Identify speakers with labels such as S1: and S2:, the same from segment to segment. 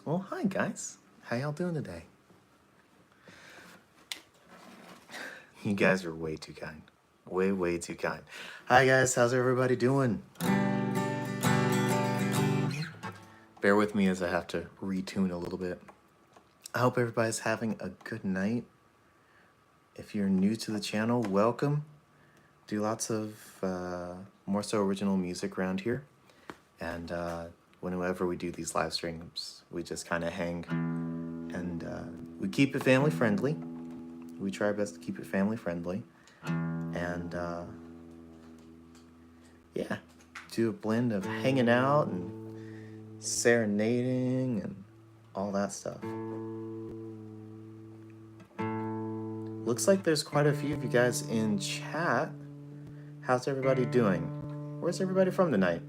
S1: Well, hi guys. How y'all doing today? You guys are way too kind. Way too kind. Hi guys, how's everybody doing? Bear with me as I have to retune a little bit. I hope everybody's having a good night. If you're new to the channel, welcome. Do lots of more so original music around here. And whenever we do these live streams, we just kind of hang and we keep it family friendly. We try our best to keep it family friendly. And yeah, do a blend of hanging out and serenading and all that stuff. Looks like there's quite a few of you guys in chat. How's everybody doing? Where's everybody from tonight?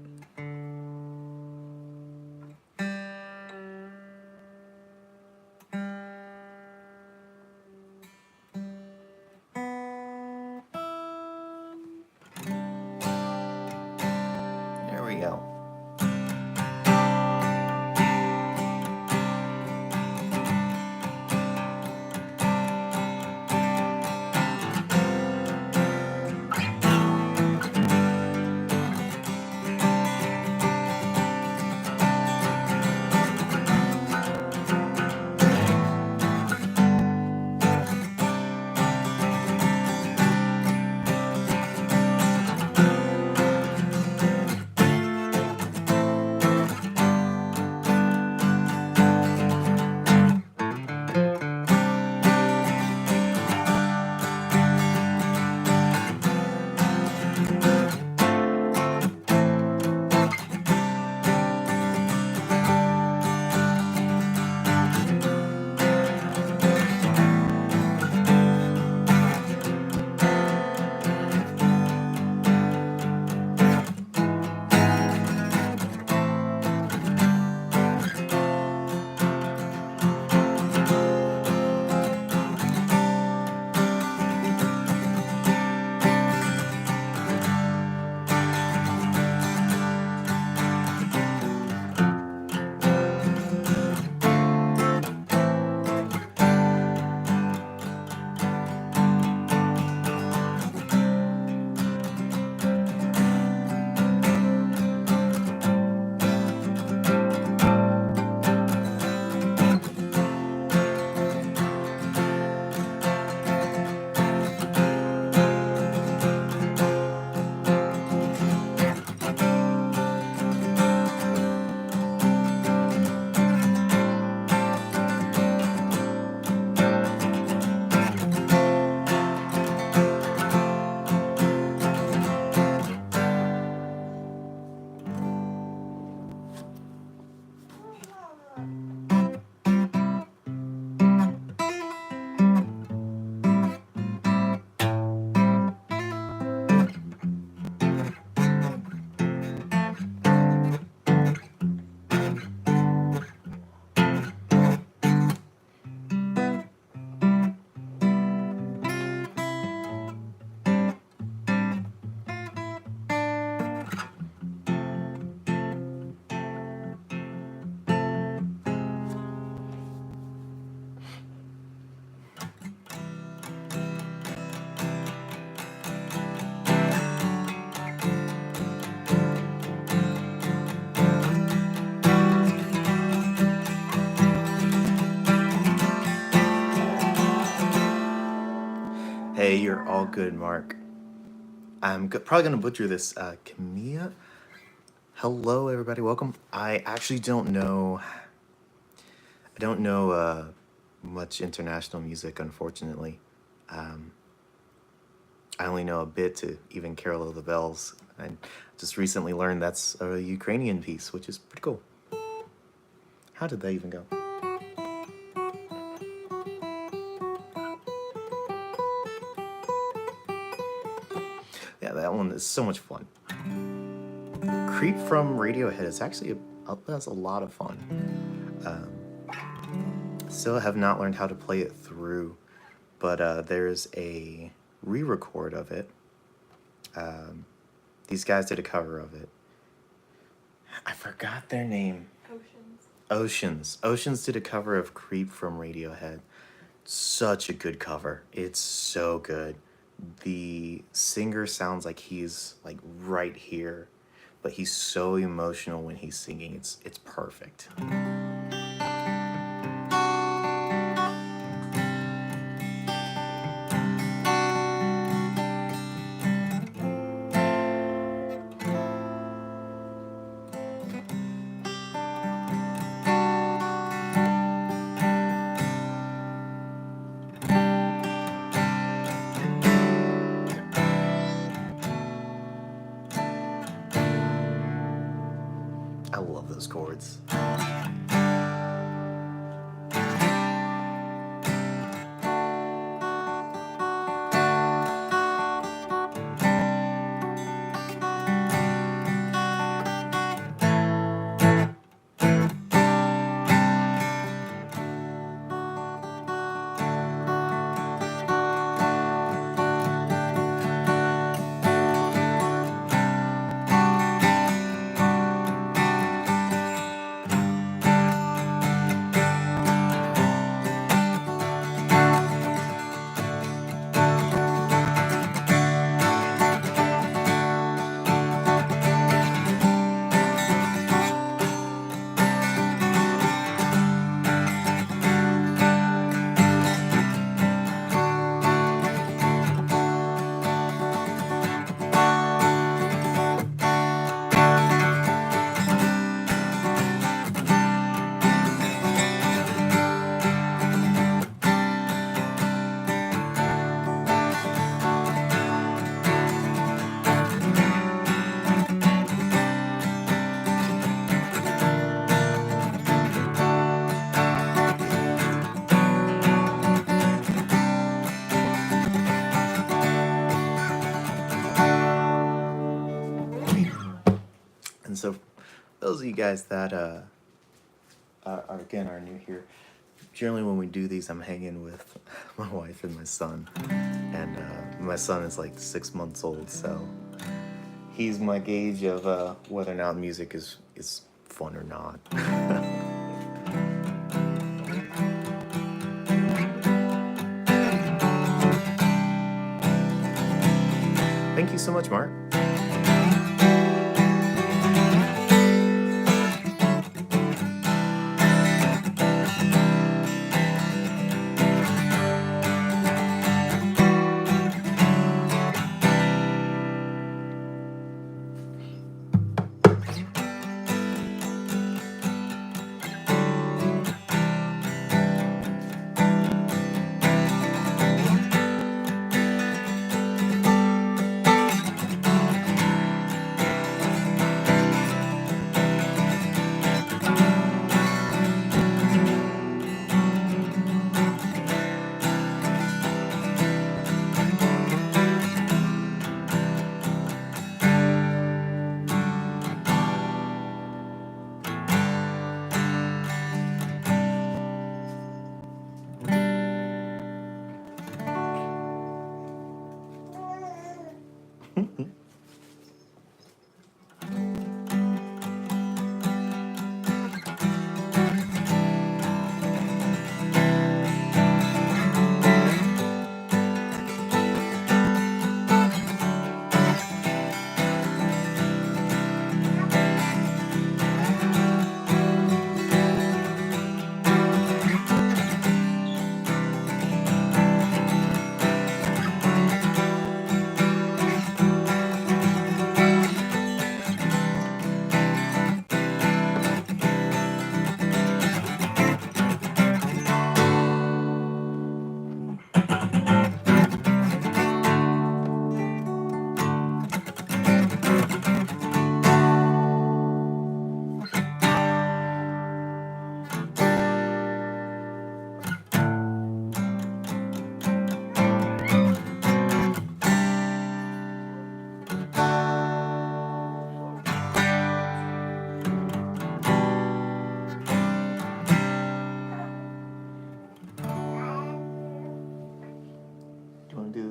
S1: There we go. you're all good, Mark. I'm probably gonna butcher this. Camilla. Hello, everybody. Welcome. I actually don't know. I don't know much international music, unfortunately. Um, I only know a bit to even Carol of the Bells. I just recently learned that's a Ukrainian piece, which is pretty cool. How did that even go? Yeah, that one is so much fun. Creep from Radiohead is actually that's a lot of fun. Still have not learned how to play it through, but there's a re-record of it. These guys did a cover of it. I forgot their name. Oceans did a cover of Creep from Radiohead. Such a good cover. It's so good. The singer sounds like he's like right here, but he's so emotional when he's singing. It's perfect. I love those chords. And so, those of you guys that are new here, generally when we do these, I'm hanging with my wife and my son, and my son is like 6 months old, so he's my gauge of whether or not music is fun or not. Thank you so much, Mark.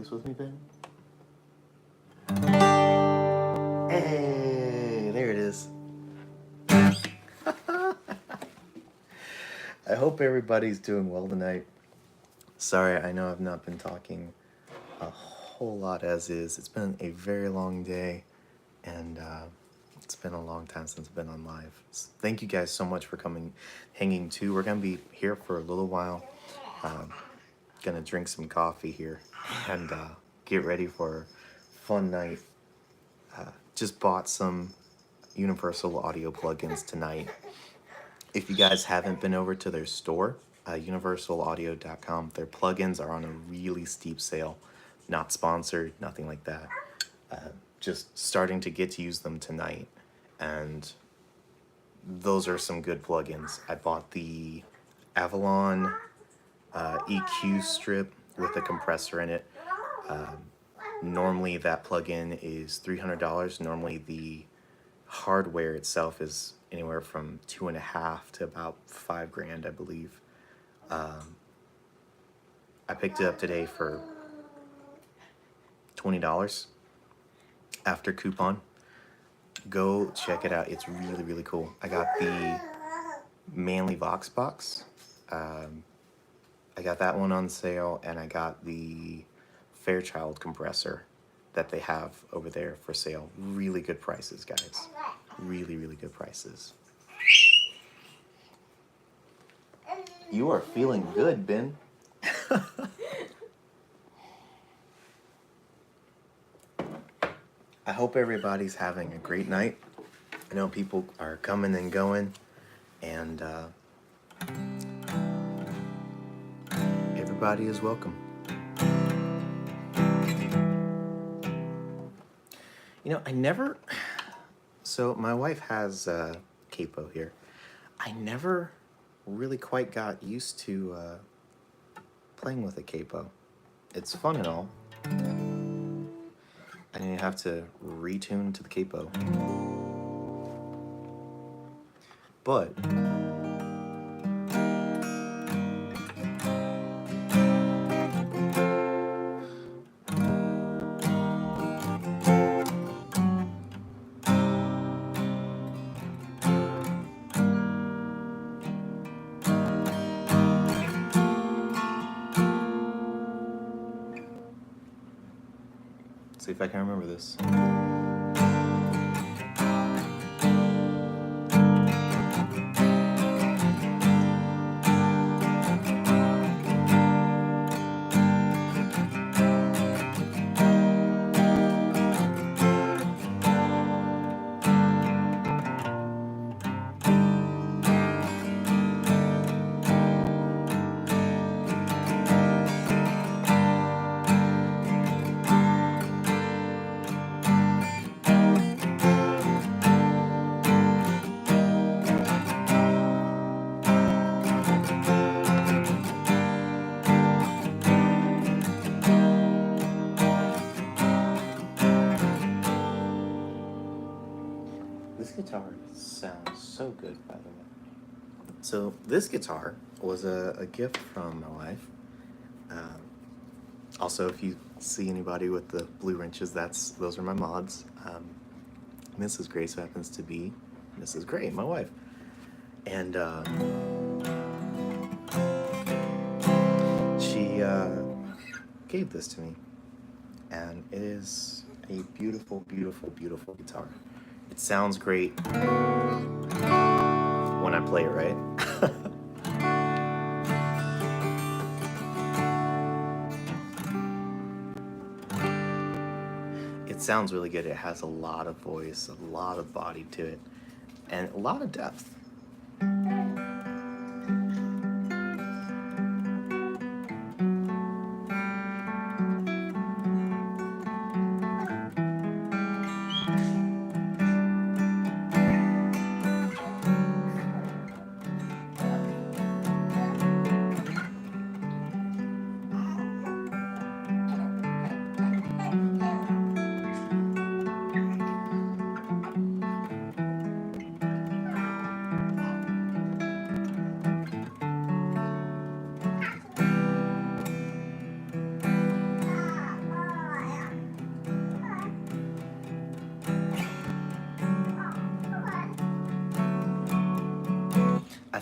S1: this with me, Ben? Hey, there it is. I hope everybody's doing well tonight. Sorry, I know I've not been talking a whole lot as is. It's been a very long day, and it's been a long time since I've been on live. Thank you guys so much for coming, hanging too. We're gonna be here for a little while. Gonna drink some coffee here and get ready for a fun night. Just bought some Universal Audio plugins tonight. If you guys haven't been over to their store, universalaudio.com, their plugins are on a really steep sale. Not sponsored, nothing like that. Just starting to get to use them tonight. And those are some good plugins. I bought the Avalon EQ strip with a compressor in it. Normally that plugin is $300. Normally the hardware itself is anywhere from $2.5 to about $5,000, I believe. I picked it up today for $20 after coupon. Go check it out. It's really, really cool. I got the Manly Vox box. I got that one on sale, and I got the Fairchild compressor that they have over there for sale. Really good prices, guys. Really, really good prices. You are feeling good, Ben. I hope everybody's having a great night. I know people are coming and going, and everybody is welcome. You know, so my wife has capo here. I never really quite got used to playing with a capo. It's fun and all. I didn't have to retune to the capo. But see if I can remember this. This guitar sounds so good, by the way. So this guitar was a gift from my wife. Also, if you see anybody with the blue wrenches, those are my mods. Mrs. Grace happens to be Mrs. Gray, my wife. And she gave this to me. And it is a beautiful, beautiful, beautiful guitar. It sounds great when I play it, right? It sounds really good. It has a lot of voice, a lot of body to it, and a lot of depth.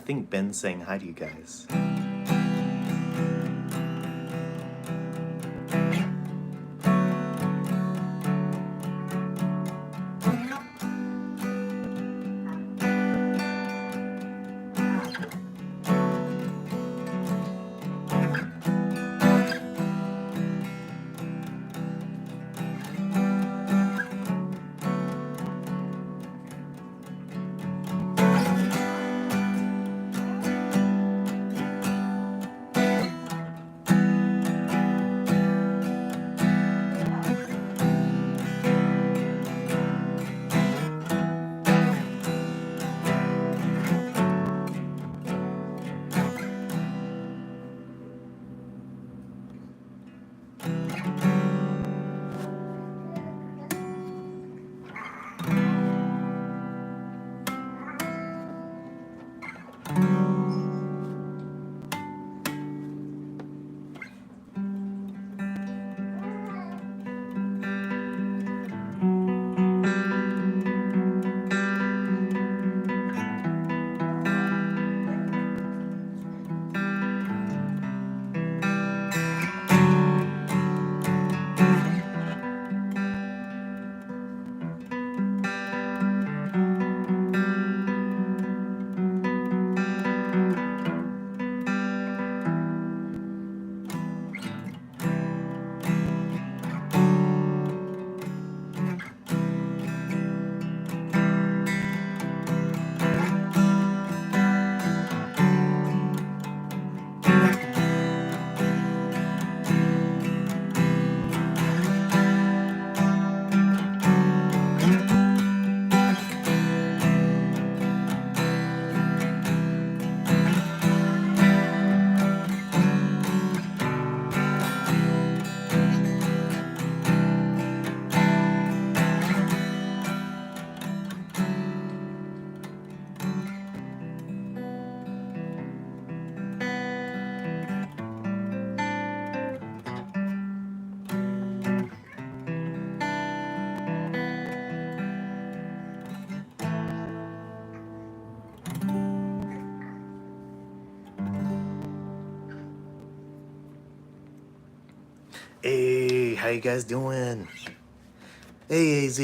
S1: think Ben's saying hi to you guys. Hey, how you guys doing? Hey, AZ.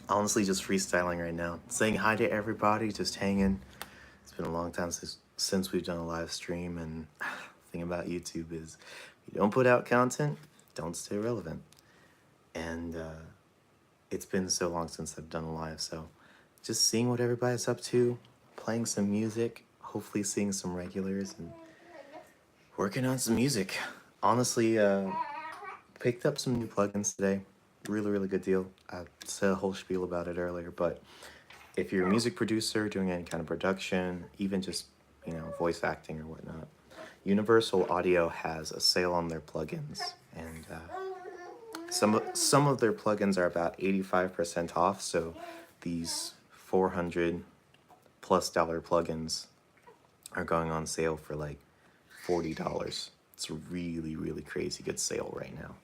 S1: Honestly, just freestyling right now. Saying hi to everybody, just hanging. It's been a long time since we've done a live stream, and the thing about YouTube is, if you don't put out content, don't stay relevant. And it's been so long since I've done a live, so just seeing what everybody's up to, playing some music, hopefully seeing some regulars, and working on some music. Honestly, picked up some new plugins today. Really, really good deal. I said a whole spiel about it earlier, but if you're a music producer doing any kind of production, even just, voice acting or whatnot, Universal Audio has a sale on their plugins, and some of their plugins are about 85% off. So these $400+ plugins are going on sale for like $40. It's a really, really crazy good sale right now.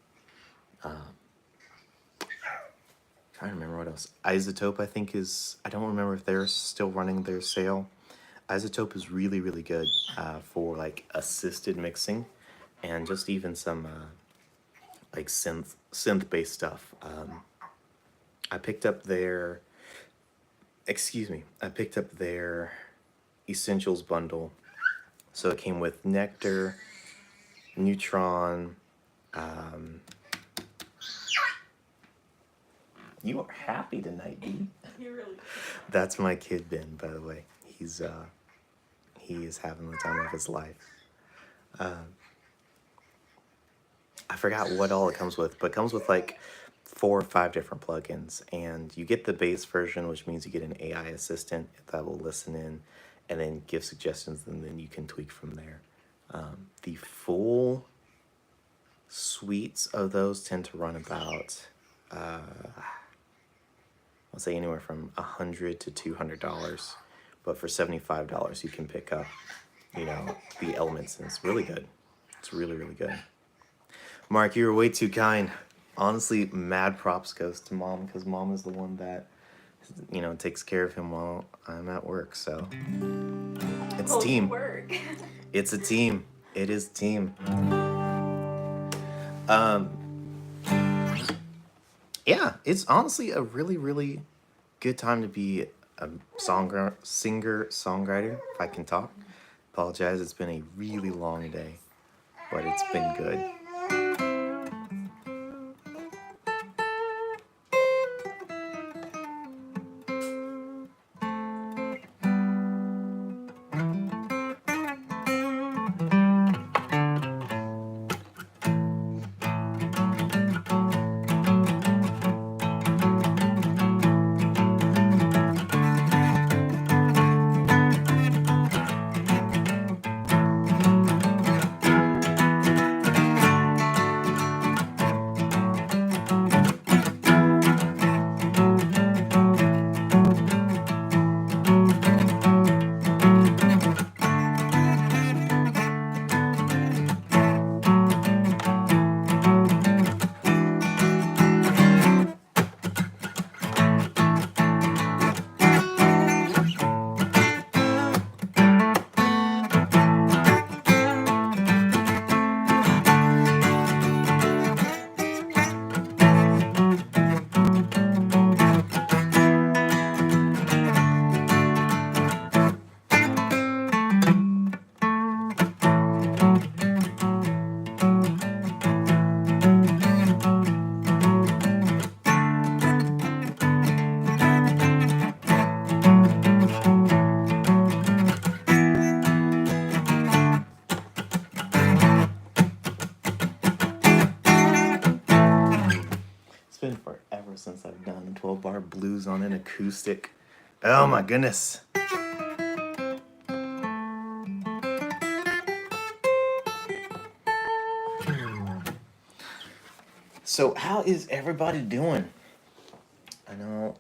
S1: Trying to remember what else. Isotope, I think, I don't remember if they're still running their sale. Isotope is really, really good for like assisted mixing and just even some like synth-based stuff. I picked up their Essentials bundle. So it came with Nectar, Neutron. You are happy tonight, B.
S2: You're really.
S1: That's my kid Ben, by the way. He is having the time of his life. I forgot what all it comes with, but it comes with like 4 or 5 different plugins, and you get the base version, which means you get an AI assistant that will listen in and then give suggestions, and then you can tweak from there. The full suites of those tend to run about, I'll say anywhere from $100 to $200, but for $75 you can pick up, the elements, and it's really good. It's really, really good. Mark, you were way too kind. Honestly, mad props goes to Mom, because Mom is the one that you know, takes care of him while I'm at work. So it's
S2: Well,
S1: team.
S2: work.
S1: It's a team. It is team. Um, yeah, it's honestly a really, really good time to be a singer, songwriter. If I can talk, apologize. It's been a really long day, but it's been good. It's been forever since I've done 12-bar blues on an acoustic. Oh my goodness. So, how is everybody doing? I know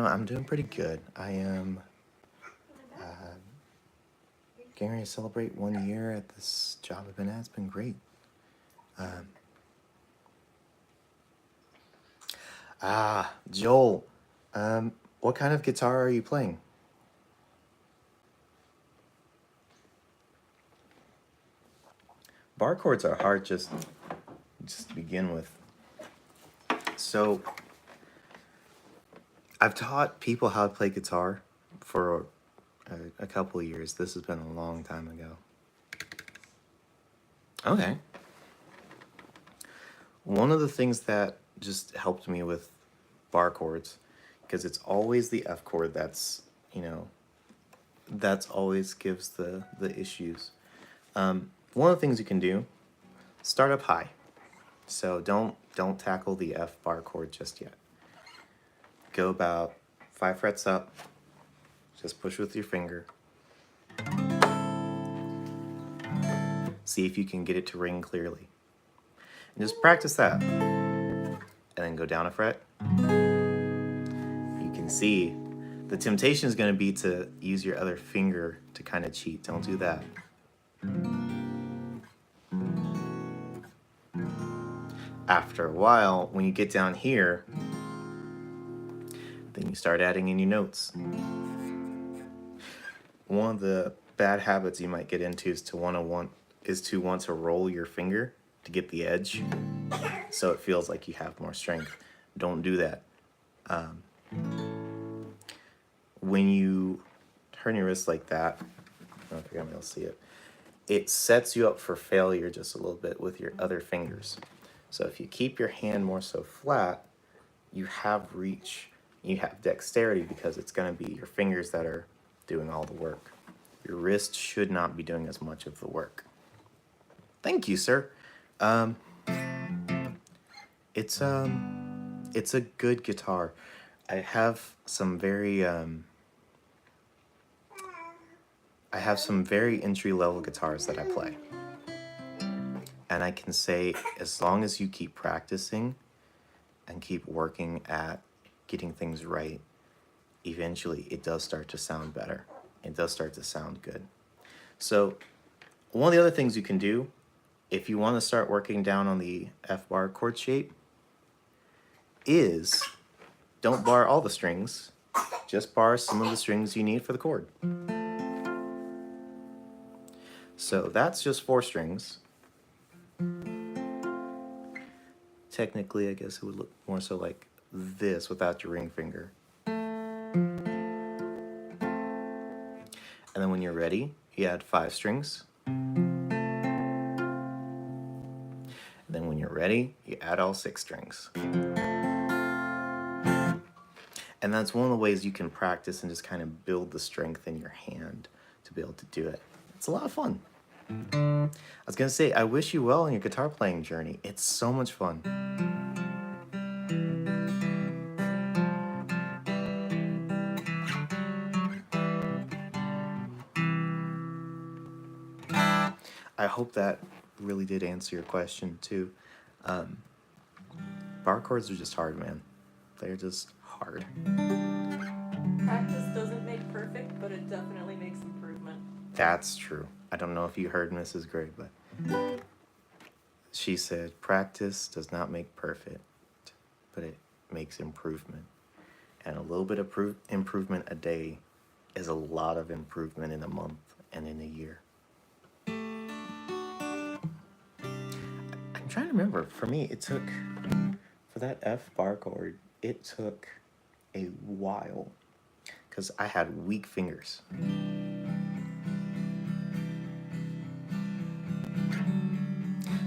S1: I'm doing pretty good. I am getting ready to celebrate 1 year at this job I've been at. It's been great. Joel, what kind of guitar are you playing? Bar chords are hard just to begin with. So I've taught people how to play guitar for a couple of years. This has been a long time ago. Okay. One of the things that just helped me with bar chords, because it's always the F chord that's, you know, that's always gives the issues. One of the things you can do, start up high. So don't tackle the F bar chord just yet. Go about 5 frets up. Just push with your finger. See if you can get it to ring clearly. And just practice that. And then go down a fret. You can see the temptation is going to be to use your other finger to kind of cheat. Don't do that. After a while, when you get down here, then you start adding in your notes. One of the bad habits you might get into is to want to roll your finger to get the edge, so it feels like you have more strength. Don't do that. When you turn your wrist like that, I don't know if you're gonna be able to see it. It sets you up for failure just a little bit with your other fingers. So if you keep your hand more so flat, you have reach, you have dexterity, because it's going to be your fingers that are doing all the work. Your wrist should not be doing as much of the work. Thank you, sir. It's a good guitar. I have some very entry-level guitars that I play. And I can say, as long as you keep practicing and keep working at getting things right, eventually it does start to sound better. It does start to sound good. So one of the other things you can do, if you want to start working down on the F bar chord shape, is don't bar all the strings, just bar some of the strings you need for the chord. So that's just 4 strings. Technically, I guess it would look more so like this without your ring finger. And then when you're ready, you add 5 strings. And then when you're ready, you add all 6 strings. And that's one of the ways you can practice and just kind of build the strength in your hand to be able to do it. It's a lot of fun. I was going to say, I wish you well on your guitar playing journey. It's so much fun. I hope that really did answer your question too. Bar chords are just hard, man. They're just hard.
S2: Practice doesn't make perfect, but it definitely makes improvement.
S1: That's true. I don't know if you heard Mrs. Gray, but she said, practice does not make perfect, but it makes improvement. And a little bit of improvement a day is a lot of improvement in a month and in a year. I'm trying to remember. For me, it took, for that F bar chord, it took a while because I had weak fingers.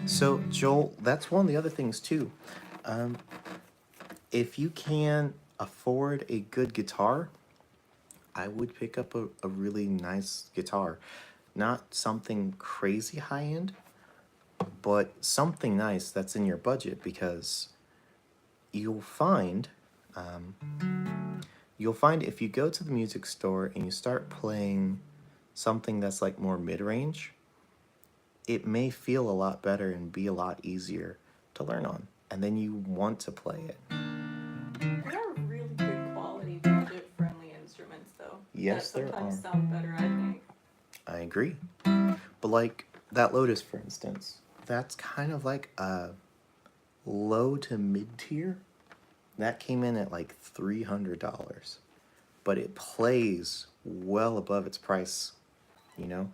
S1: So, Joel, that's one of the other things too. If you can afford a good guitar, I would pick up a really nice guitar. Not something crazy high end, but something nice that's in your budget, because you'll find if you go to the music store and you start playing something that's like more mid-range, it may feel a lot better and be a lot easier to learn on, and then you want to play it.
S2: There are really good quality, budget-friendly instruments, though.
S1: Yes,
S2: that
S1: there
S2: sometimes
S1: are.
S2: sound better, I think.
S1: I agree. But like that Lotus, for instance, that's kind of like a low to mid tier. That came in at like $300, but it plays well above its price, you know?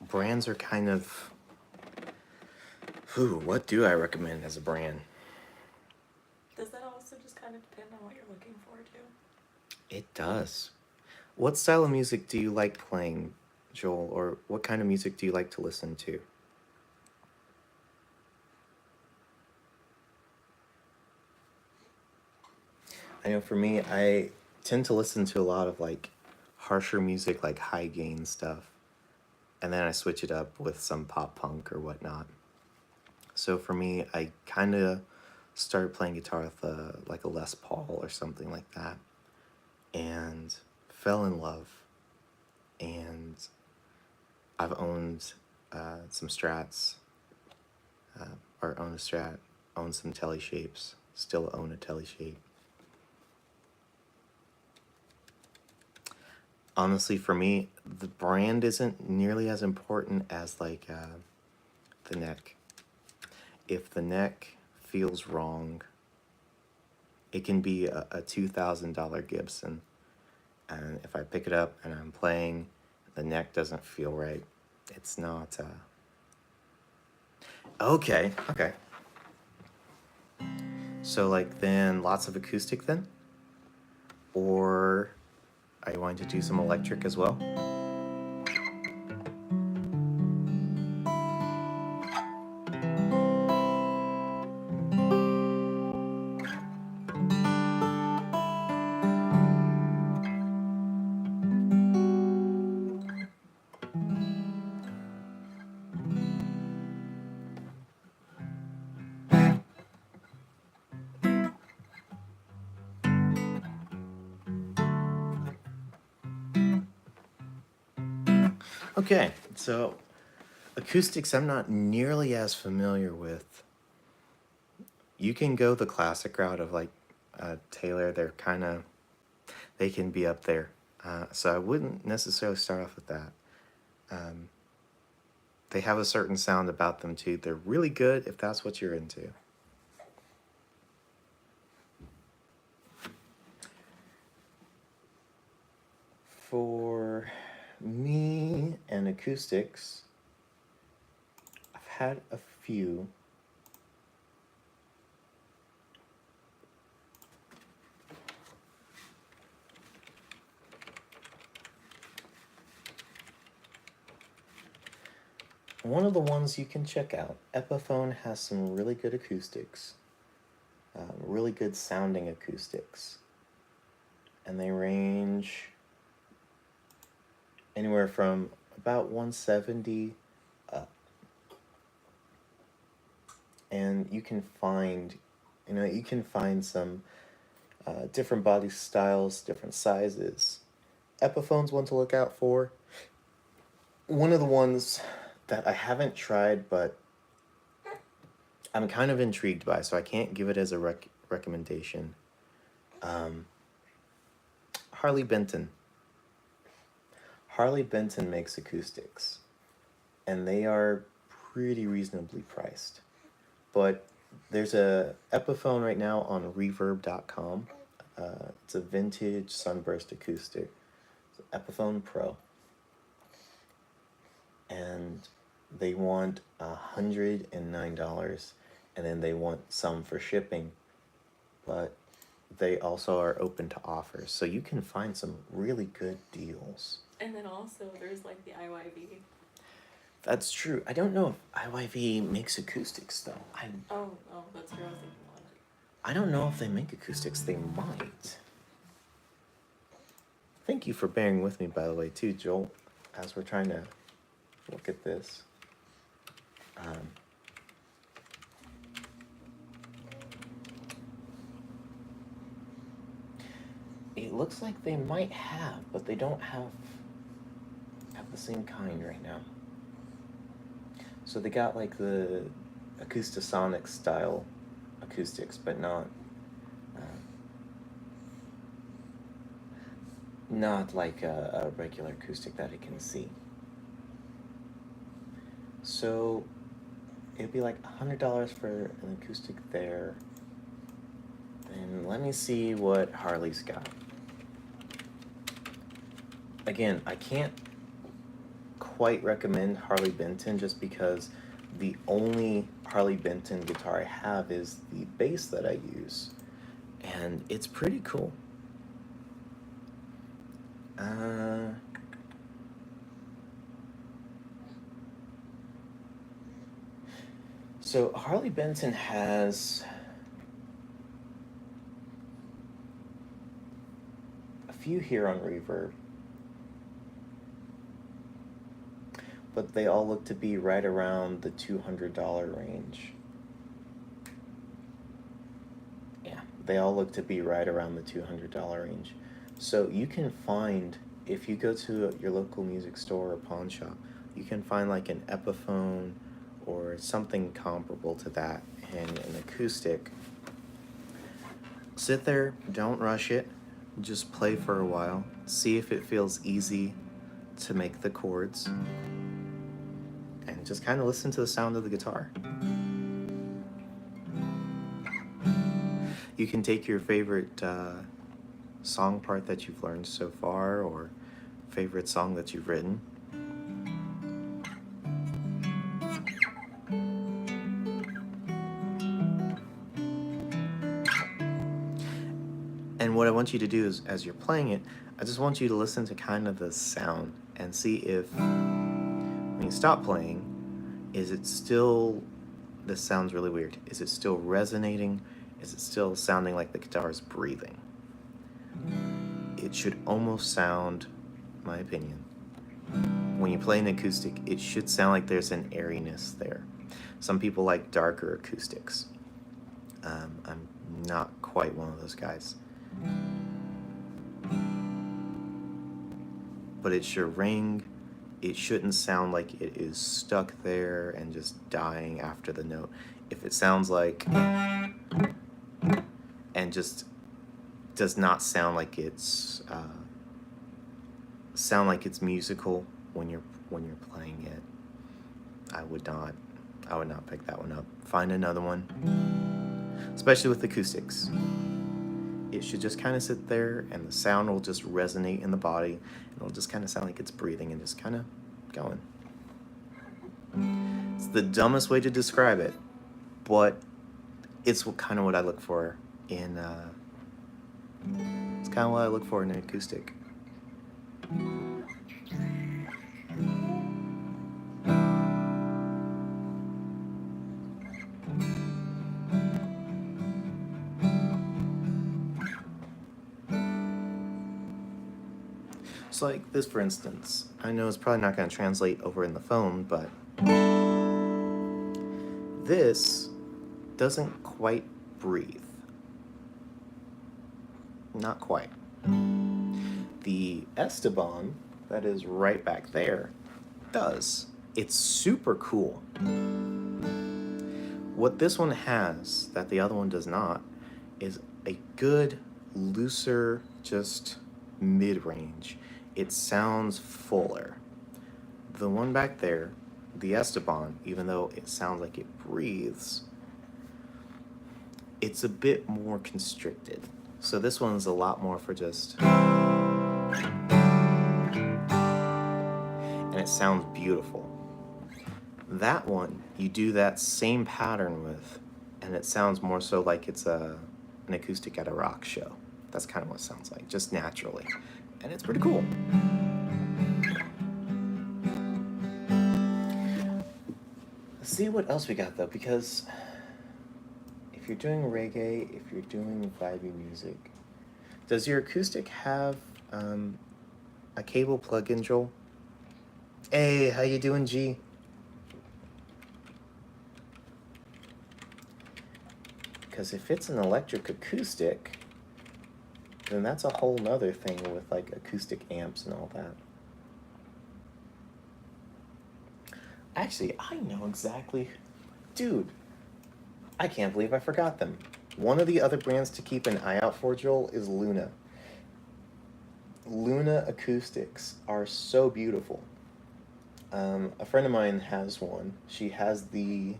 S1: Brands are kind of, what do I recommend as a brand?
S2: Does that also just kind of depend on what you're looking for, too?
S1: It does. What style of music do you like playing, Joel, or what kind of music do you like to listen to? I know for me, I tend to listen to a lot of like harsher music, like high gain stuff, and then I switch it up with some pop punk or whatnot. So for me, I kind of started playing guitar with like a Les Paul or something like that, and fell in love. And I've owned some Strats, or own a Strat, own some Telly Shapes, still own a Telly Shape. Honestly, for me, the brand isn't nearly as important as like the neck. If the neck feels wrong, it can be a $2,000 Gibson, and if I pick it up and I'm playing, the neck doesn't feel right. It's not. Okay. So like then lots of acoustic then, or are you wanting to do some electric as well? Okay, so Acoustics I'm not nearly as familiar with. You can go the classic route of like Taylor. They can be up there. So I wouldn't necessarily start off with that. They have a certain sound about them too. They're really good if that's what you're into. For me and acoustics, I've had a few. One of the ones you can check out, Epiphone has some really good acoustics, really good sounding acoustics. And they range anywhere from about 170 up. And you can find some different body styles, different sizes. Epiphone's one to look out for. One of the ones that I haven't tried, but I'm kind of intrigued by, so I can't give it as a recommendation. Harley Benton. Harley Benton makes acoustics, and they are pretty reasonably priced. But there's a Epiphone right now on reverb.com. It's a vintage sunburst acoustic. It's an Epiphone Pro. And they want $109, and then they want some for shipping. But they also are open to offers, so you can find some really good deals.
S2: And then also there's like the IYV.
S1: That's true. I don't know if IYV makes acoustics though.
S2: Oh, that's where I was thinking Logic.
S1: I don't know if they make acoustics. They might. Thank you for bearing with me, by the way, too, Joel, as we're trying to look at this. It looks like they might have, but they don't have the same kind right now. So they got like the Acoustasonic style acoustics, but not like a regular acoustic that I can see. So it'd be like $100 for an acoustic there. And let me see what Harley's got. Again, I can't quite recommend Harley Benton just because the only Harley Benton guitar I have is the bass that I use. And it's pretty cool. So Harley Benton has a few here on Reverb, but they all look to be right around the $200 range. Yeah, they all look to be right around the $200 range. So you can find, if you go to your local music store or pawn shop, you can find like an Epiphone or something comparable to that and an acoustic. Sit there, don't rush it, just play for a while, see if it feels easy to make the chords, and just kind of listen to the sound of the guitar. You can take your favorite song part that you've learned so far, or favorite song that you've written, and what I want you to do is, as you're playing it, I just want you to listen to kind of the sound and see if, when you stop playing, is it still, this sounds really weird, is it still resonating? Is it still sounding like the guitar is breathing? It should almost sound, in my opinion, when you play an acoustic, it should sound like there's an airiness there. Some people like darker acoustics. I'm not quite one of those guys. But it should ring, it shouldn't sound like it is stuck there and just dying after the note. If it sounds like and just does not sound like it's musical when you're playing it, I would not pick that one up. Find another one, especially with acoustics. It should just kind of sit there and the sound will just resonate in the body. It'll just kind of sound like it's breathing and just kind of going. It's the dumbest way to describe it, but it's kind of what I look for in it's kind of what I look for in an acoustic. So like this, for instance, I know it's probably not going to translate over in the phone, but this doesn't quite breathe. Not quite. The Esteban that is right back there does. It's super cool. What this one has that the other one does not is a good, looser, just mid-range. It sounds fuller. The one back there, the Esteban, even though it sounds like it breathes, it's a bit more constricted. So this one's a lot more for just... and it sounds beautiful. That one, you do that same pattern with, and it sounds more so like it's an acoustic at a rock show. That's kind of what it sounds like, just naturally. And it's pretty cool. Let's see what else we got though, because if you're doing reggae, if you're doing vibey music, does your acoustic have a cable plug-in, Joel? Hey, how you doing, G? Because if it's an electric acoustic, then that's a whole nother thing with like acoustic amps and all that. Actually, I know exactly. Dude, I can't believe I forgot them. One of the other brands to keep an eye out for, Joel, is Luna. Luna acoustics are so beautiful. A friend of mine has one. She has the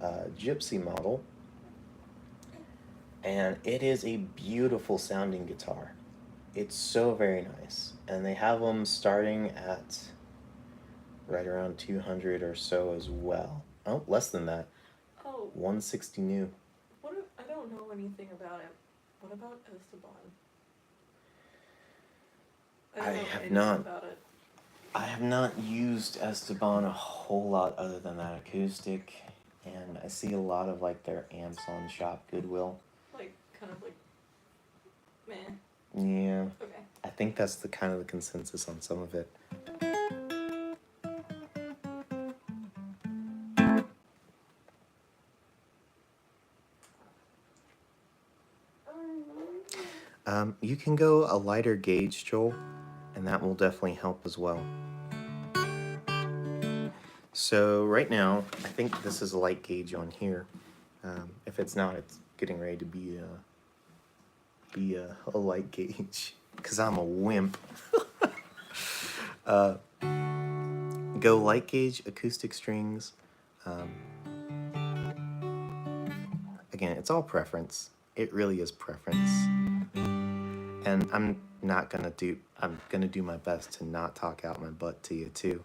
S1: Gypsy model, and it is a beautiful sounding guitar. It's so very nice, and they have them starting at right around 200 or so as well. Oh, less than that.
S2: Oh,
S1: 160 new.
S2: I don't know anything about it. What about Esteban?
S1: I
S2: don't know
S1: have
S2: anything
S1: not.
S2: about it.
S1: I have not used Esteban a whole lot other than that acoustic, and I see a lot of like their amps on Shop Goodwill.
S2: Like, kind of like, meh.
S1: Yeah.
S2: Okay.
S1: I think that's the kind of the consensus on some of it. You can go a lighter gauge, Joel, and that will definitely help as well. So right now, I think this is a light gauge on here. If it's not, it's getting ready to be a light gauge, because I'm a wimp. Go light gauge acoustic strings. Again, it's all preference. It really is preference. And I'm gonna do my best to not talk out my butt to you too,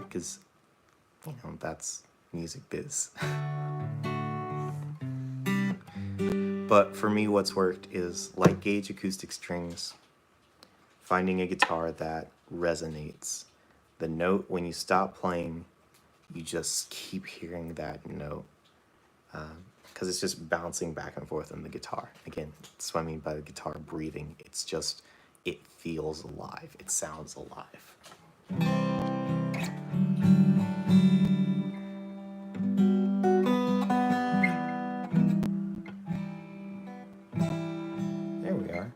S1: because that's music biz. But for me, what's worked is light gauge acoustic strings, finding a guitar that resonates. The note, when you stop playing, you just keep hearing that note, because it's just bouncing back and forth in the guitar. Again, that's what I mean by the guitar breathing. It's just, it feels alive. It sounds alive. There we are.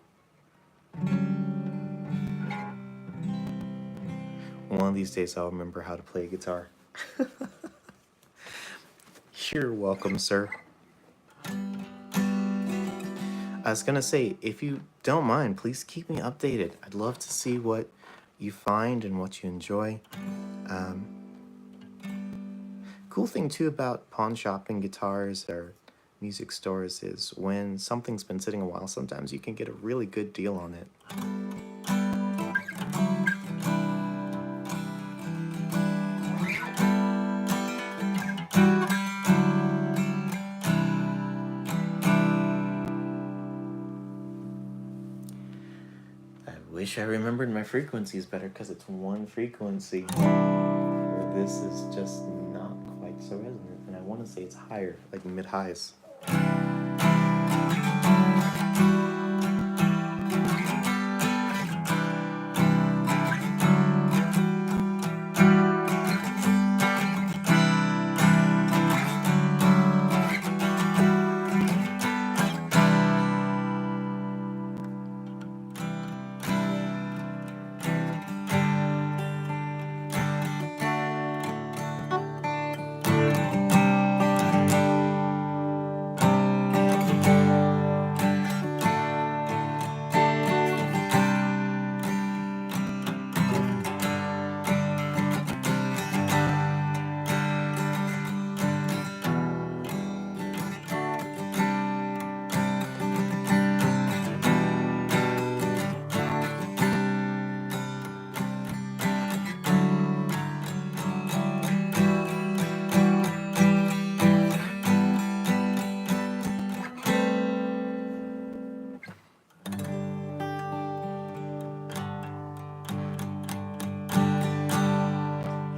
S1: One of these these days I'll remember how to play guitar. You're welcome, sir. I was gonna say, if you don't mind, please keep me updated. I'd love to see what you find and what you enjoy. Cool thing too about pawn shopping guitars or music stores is when something's been sitting a while, sometimes you can get a really good deal on it. I wish I remembered my frequencies better because it's one frequency where this is just not quite so resonant, and I want to say it's higher, like mid-highs.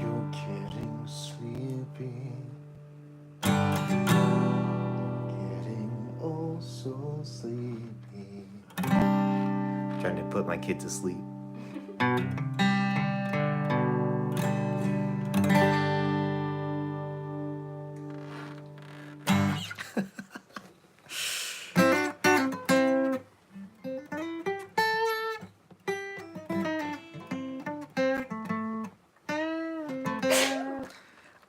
S1: You're getting sleepy, getting oh so sleepy. Trying to put my kid to sleep.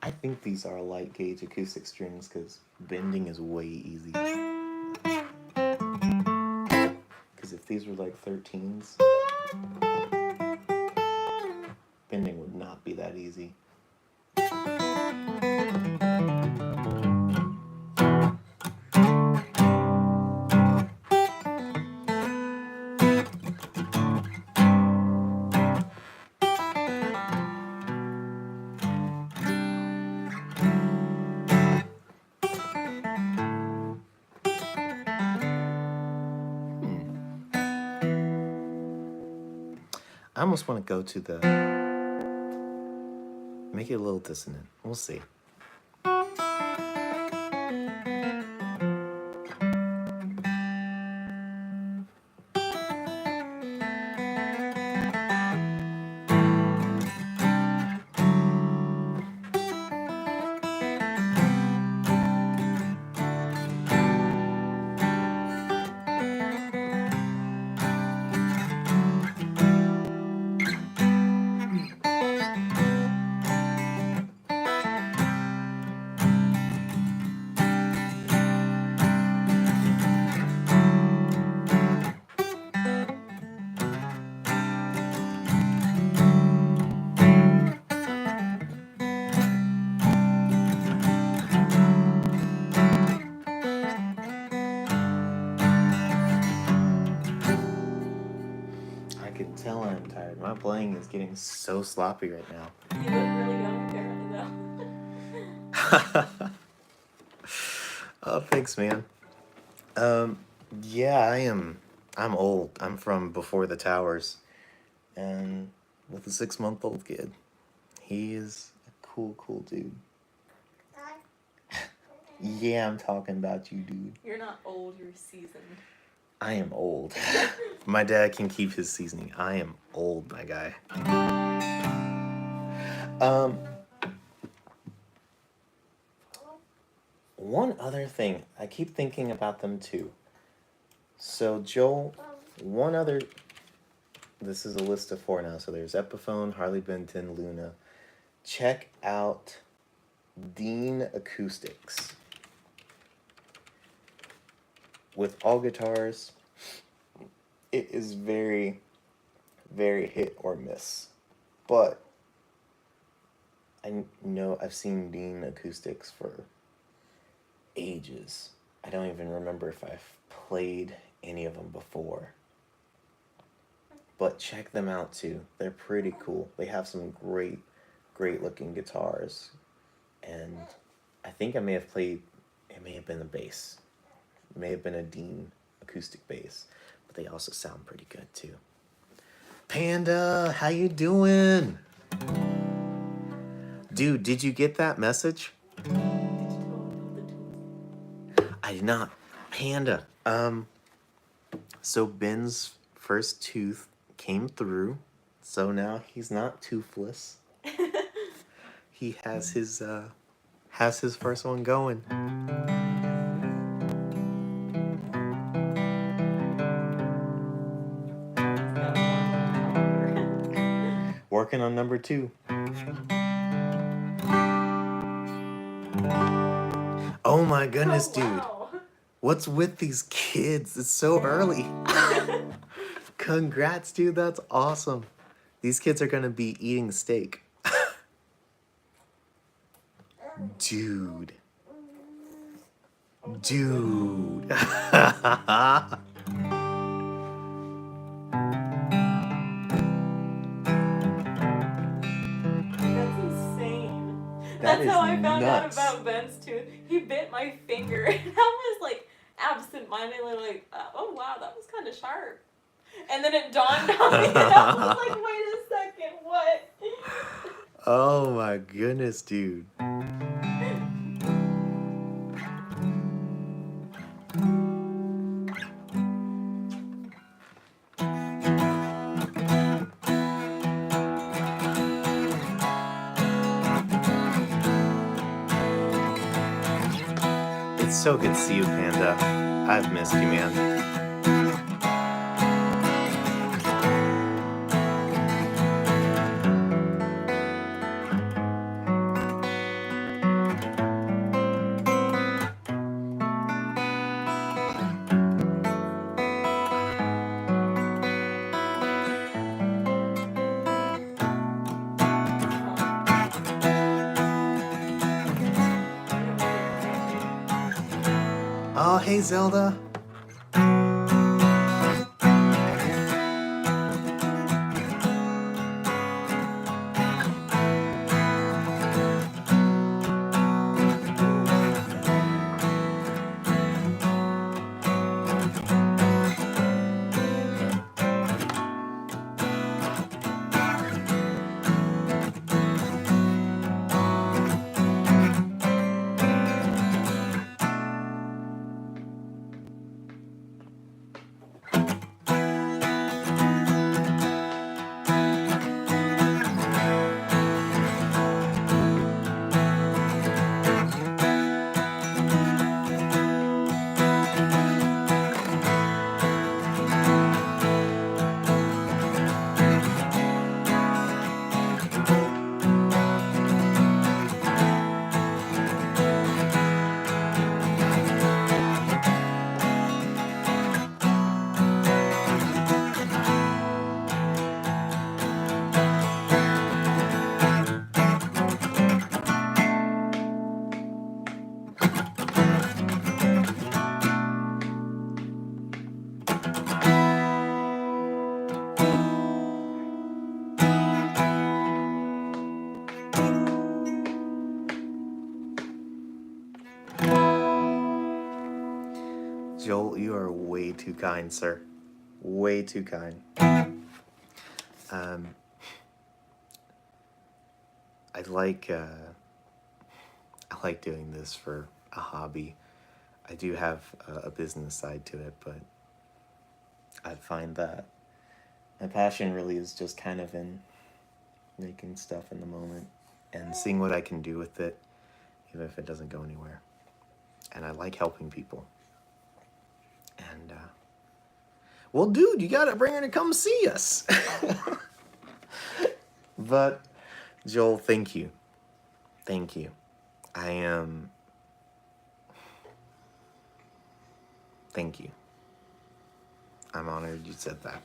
S1: I think these are light gauge acoustic strings because bending is way easy. Because if these were like 13s, bending would not be that easy. I almost want to go to the... make it a little dissonant. We'll see. I can tell I'm tired. My playing is getting so sloppy right now.
S2: You look really young, apparently, though.
S1: Oh, thanks, man. Yeah, I'm old. I'm from before the towers. And with a 6-month-old kid. He is a cool dude. Yeah, I'm talking about you, dude.
S2: You're not old, you're seasoned.
S1: I am old. My dad can keep his seasoning. I am old, my guy. One other thing. I keep thinking about them too. So, Joel, one other this is a list of 4 now. So there's Epiphone, Harley Benton, Luna. Check out Dean Acoustics. With all guitars, it is very, very hit or miss. But I know I've seen Dean Acoustics for ages. I don't even remember if I've played any of them before. But check them out too. They're pretty cool. They have some great looking guitars. And I think I may have played, it may have been a bass. It may have been a Dean acoustic bass. But they also sound pretty good too. Panda, how you doing? Dude, did you get that message?
S2: Did you tell him the tooth?
S1: I did not. Panda. So Ben's first tooth came through. So now he's not toothless. He has his first one going. Working on number 2. Oh my goodness, dude.
S2: Wow.
S1: What's with these kids? It's so early. Congrats, dude. That's awesome. These kids are going to be eating steak. Dude. Dude.
S2: That's insane.
S1: That
S2: That's
S1: is
S2: how I found
S1: nuts.
S2: out about Ben's tooth. He bit my finger, and I was like absent-mindedly like, oh wow, that was kind of sharp. And then it dawned on me, and I was like, wait a second, what?
S1: Oh my goodness, dude. It's so good to see you, Panda. I've missed you, man. Oh, hey, Zelda. Joel, you are way too kind, sir. Way too kind. I like doing this for a hobby. I do have a business side to it, but I find that my passion really is just kind of in making stuff in the moment and seeing what I can do with it, even if it doesn't go anywhere. And I like helping people. And Well, dude, you gotta bring her to come see us. But, Joel, thank you. Thank you. I am... Thank you. I'm honored you said that.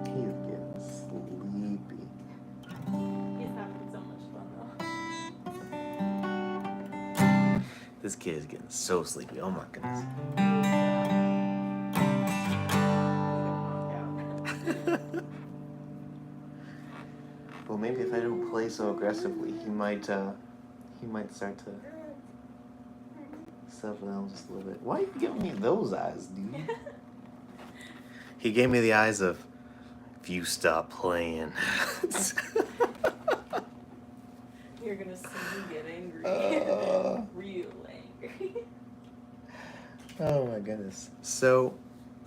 S1: He's getting sleepy.
S2: He's having so much fun though.
S1: This kid is getting so sleepy. Oh my goodness. Well, maybe if I don't play so aggressively, he might start to settle down just a little bit. Why are you giving me those eyes, dude? He gave me the eyes of, if you stop playing.
S2: You're gonna see me get angry. Real angry.
S1: Oh my goodness. So,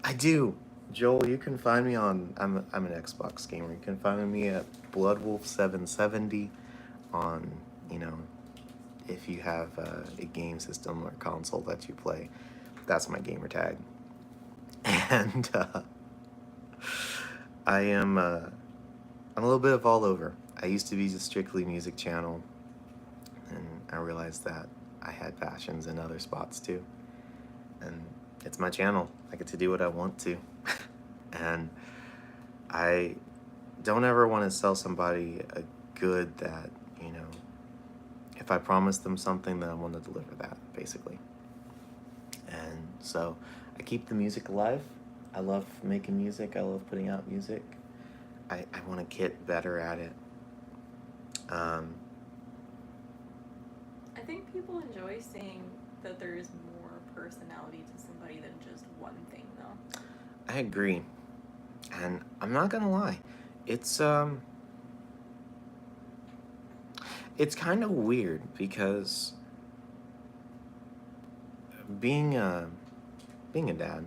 S1: I do. Joel, you can find me on, I'm an Xbox gamer. You can find me at Bloodwolf 770 on, if you have a game system or console that you play. That's my gamer tag. And I'm a little bit of all over. I used to be just strictly music channel, and I realized that I had passions in other spots too. And it's my channel. I get to do what I want to. And I don't ever want to sell somebody a good that, if I promise them something, then I want to deliver that, basically. And so I keep the music alive. I love making music. I love putting out music. I want to get better at it.
S2: I think people enjoy seeing that there is more personality to somebody than just one thing, though.
S1: I agree. And I'm not gonna lie, it's kind of weird because being a dad,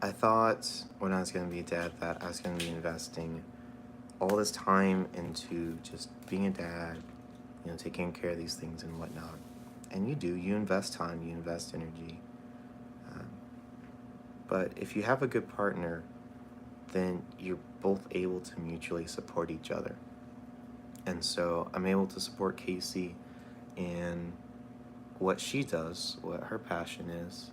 S1: I thought when I was gonna be a dad that I was gonna be investing all this time into just being a dad, taking care of these things and whatnot. And you invest time, you invest energy. But if you have a good partner, then you're both able to mutually support each other. And so I'm able to support Casey in what she does, what her passion is.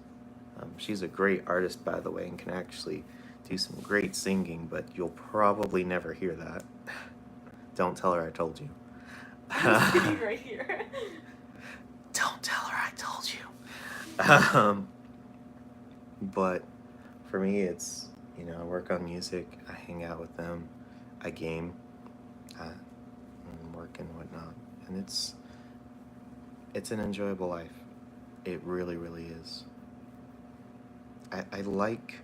S1: She's a great artist, by the way, and can actually do some great singing, but you'll probably never hear that. Don't tell her I told you.
S2: I'm sitting right here.
S1: Don't tell her I told you. But for me, it's, I work on music, I hang out with them, I game, and work and whatnot, and it's an enjoyable life. It really, really is. I like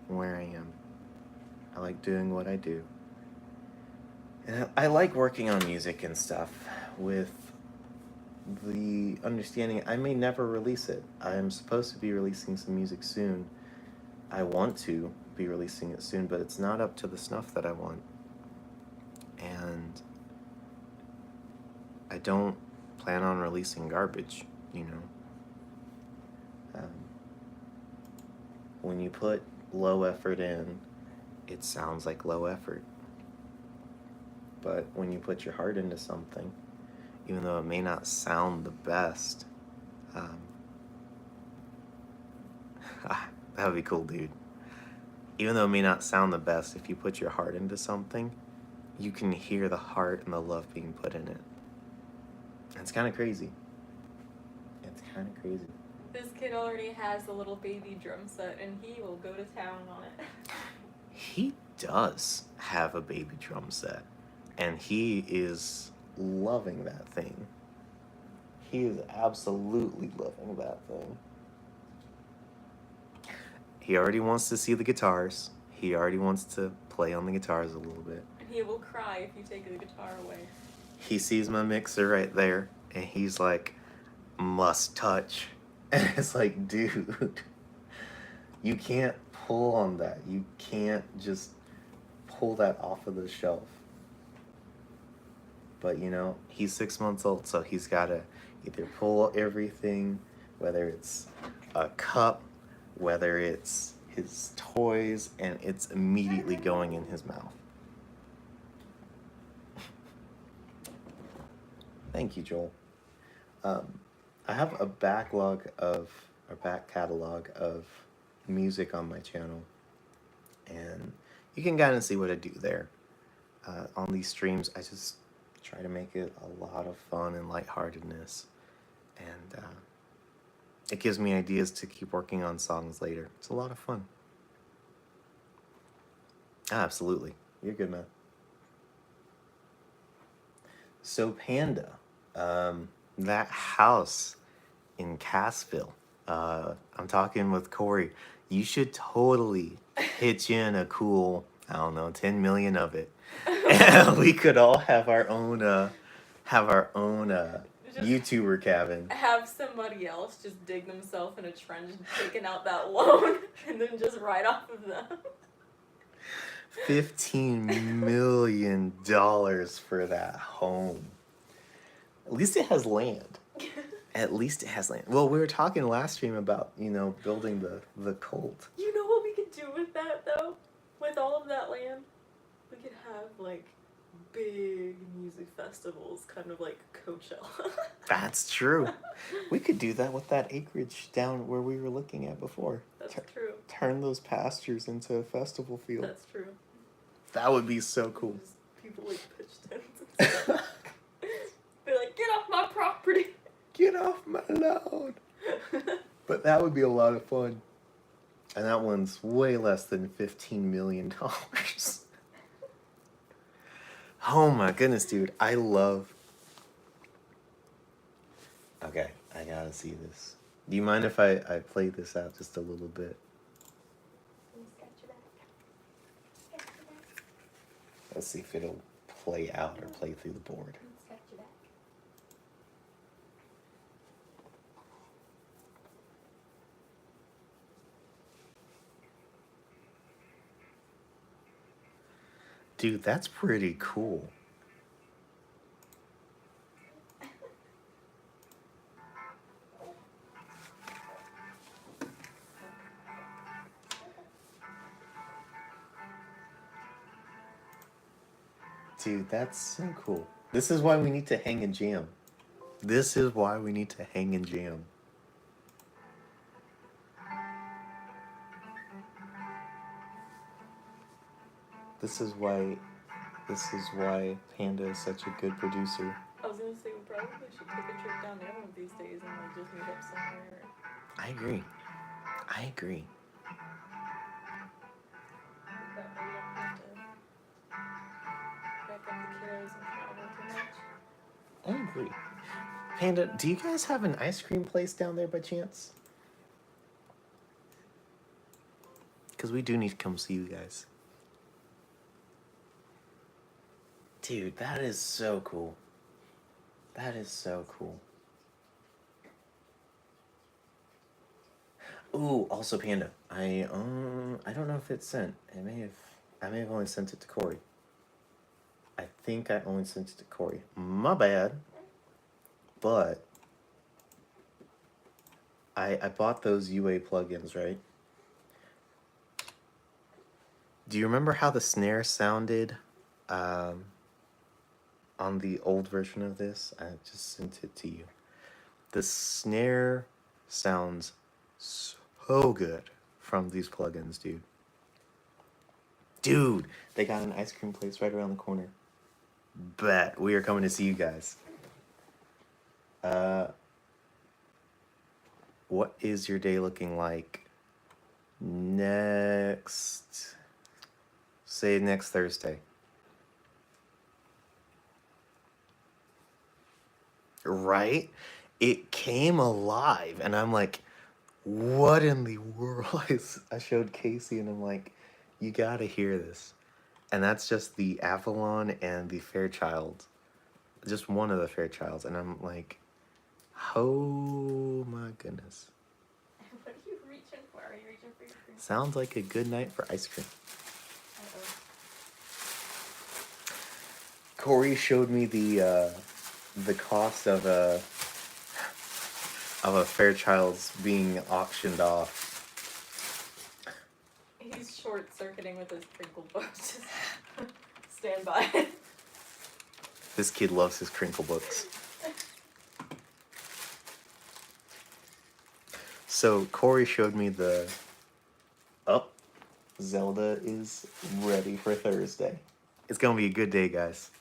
S1: where I am. I like doing what I do. And I like working on music and stuff with the understanding I may never release it. I am supposed to be releasing some music soon. I want to be releasing it soon, but it's not up to the snuff that I want. And I don't plan on releasing garbage, When you put low effort in, it sounds like low effort. But when you put your heart into something, even though it may not sound the best, that would be cool, dude. Even though it may not sound the best, if you put your heart into something, you can hear the heart and the love being put in it. And it's kind of crazy. It's kind of crazy.
S2: This kid already has a little baby drum set, and he will go to town on it.
S1: He does have a baby drum set, and he is loving that thing. He is absolutely loving that thing. He already wants to see the guitars. He already wants to play on the guitars a little bit.
S2: And he will cry if you take the guitar away.
S1: He sees my mixer right there, and he's like, must touch. And it's like, dude, you can't pull on that. You can't just pull that off of the shelf. But, he's 6 months old, so he's got to either pull everything, whether it's a cup, whether it's his toys, and it's immediately going in his mouth. Thank you, Joel. I have a back catalog of music on my channel, and you can kind of see what I do there. On these streams, I just try to make it a lot of fun and lightheartedness, and it gives me ideas to keep working on songs later. It's a lot of fun. Absolutely. You're good, man. So, Panda, that house in Cassville, I'm talking with Corey. You should totally pitch in a cool, 10 million of it. And we could all have our own YouTuber cabin.
S2: Have somebody else just dig themselves in a trench and taking out that loan, and then just ride off of them.
S1: $15 million for that home. At least it has land. At least it has land. Well, we were talking last stream about, building the cult.
S2: You know what we could do with that, though? With all of that land? We could have, big music festivals, kind of like Coachella.
S1: That's true. We could do that with that acreage down where we were looking at before.
S2: That's true.
S1: Turn those pastures into a festival field.
S2: That's true.
S1: That would be so cool.
S2: Just people pitch tents and stuff. Be like, get off my property.
S1: Get off my lawn. But that would be a lot of fun. And that one's way less than $15 million. Oh my goodness, dude. I love... Okay, I gotta see this. Do you mind if I play this out just a little bit? Let's see if it'll play out or play through the board. Dude, that's pretty cool. Dude, that's so cool. This is why we need to hang and jam. This is why we need to hang and jam. This is why Panda is such a good producer.
S2: I was gonna say we probably should take a trip down there one of these days and like just meet up somewhere.
S1: I agree. I agree.
S2: That way we don't have to back up the kiddos and travel too much.
S1: I agree. Panda, do you guys have an ice cream place down there by chance? Because we do need to come see you guys. Dude, that is so cool. That is so cool. Ooh, also Panda. I don't know if it's sent. I may have only sent it to Corey. I think I only sent it to Corey. My bad. But I bought those UA plugins, right? Do you remember how the snare sounded on the old version of this? I just sent it to you. The snare sounds so good from these plugins, dude. Dude, they got an ice cream place right around the corner. Bet we are coming to see you guys. What is your day looking like next Thursday? Right? It came alive, and I'm like, what in the world? I showed Casey, and I'm like, you gotta hear this. And that's just the Avalon and the Fairchild. Just one of the Fairchilds, and I'm like, oh my goodness.
S2: What are you reaching for? Are you reaching for your cream?
S1: Sounds like a good night for ice cream.
S2: Uh-oh.
S1: Corey showed me the cost of a Fairchild's being auctioned off.
S2: He's short-circuiting with his crinkle books. Just stand by.
S1: This kid loves his crinkle books. So Corey showed me Zelda is ready for Thursday. It's gonna be a good day, guys.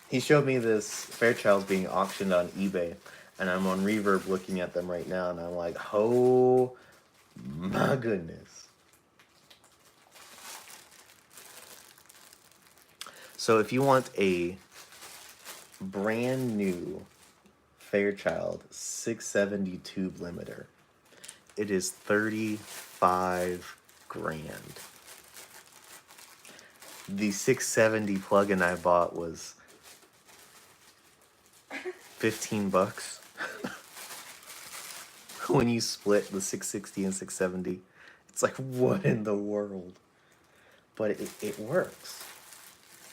S1: He showed me this Fairchild's being auctioned on eBay, and I'm on Reverb looking at them right now, and I'm like, oh my goodness. So if you want a brand new Fairchild 670 tube limiter, it is $35,000. The 670 plug-in I bought was $15. When you split the 660 and 670, it's like, what in the world? But it works.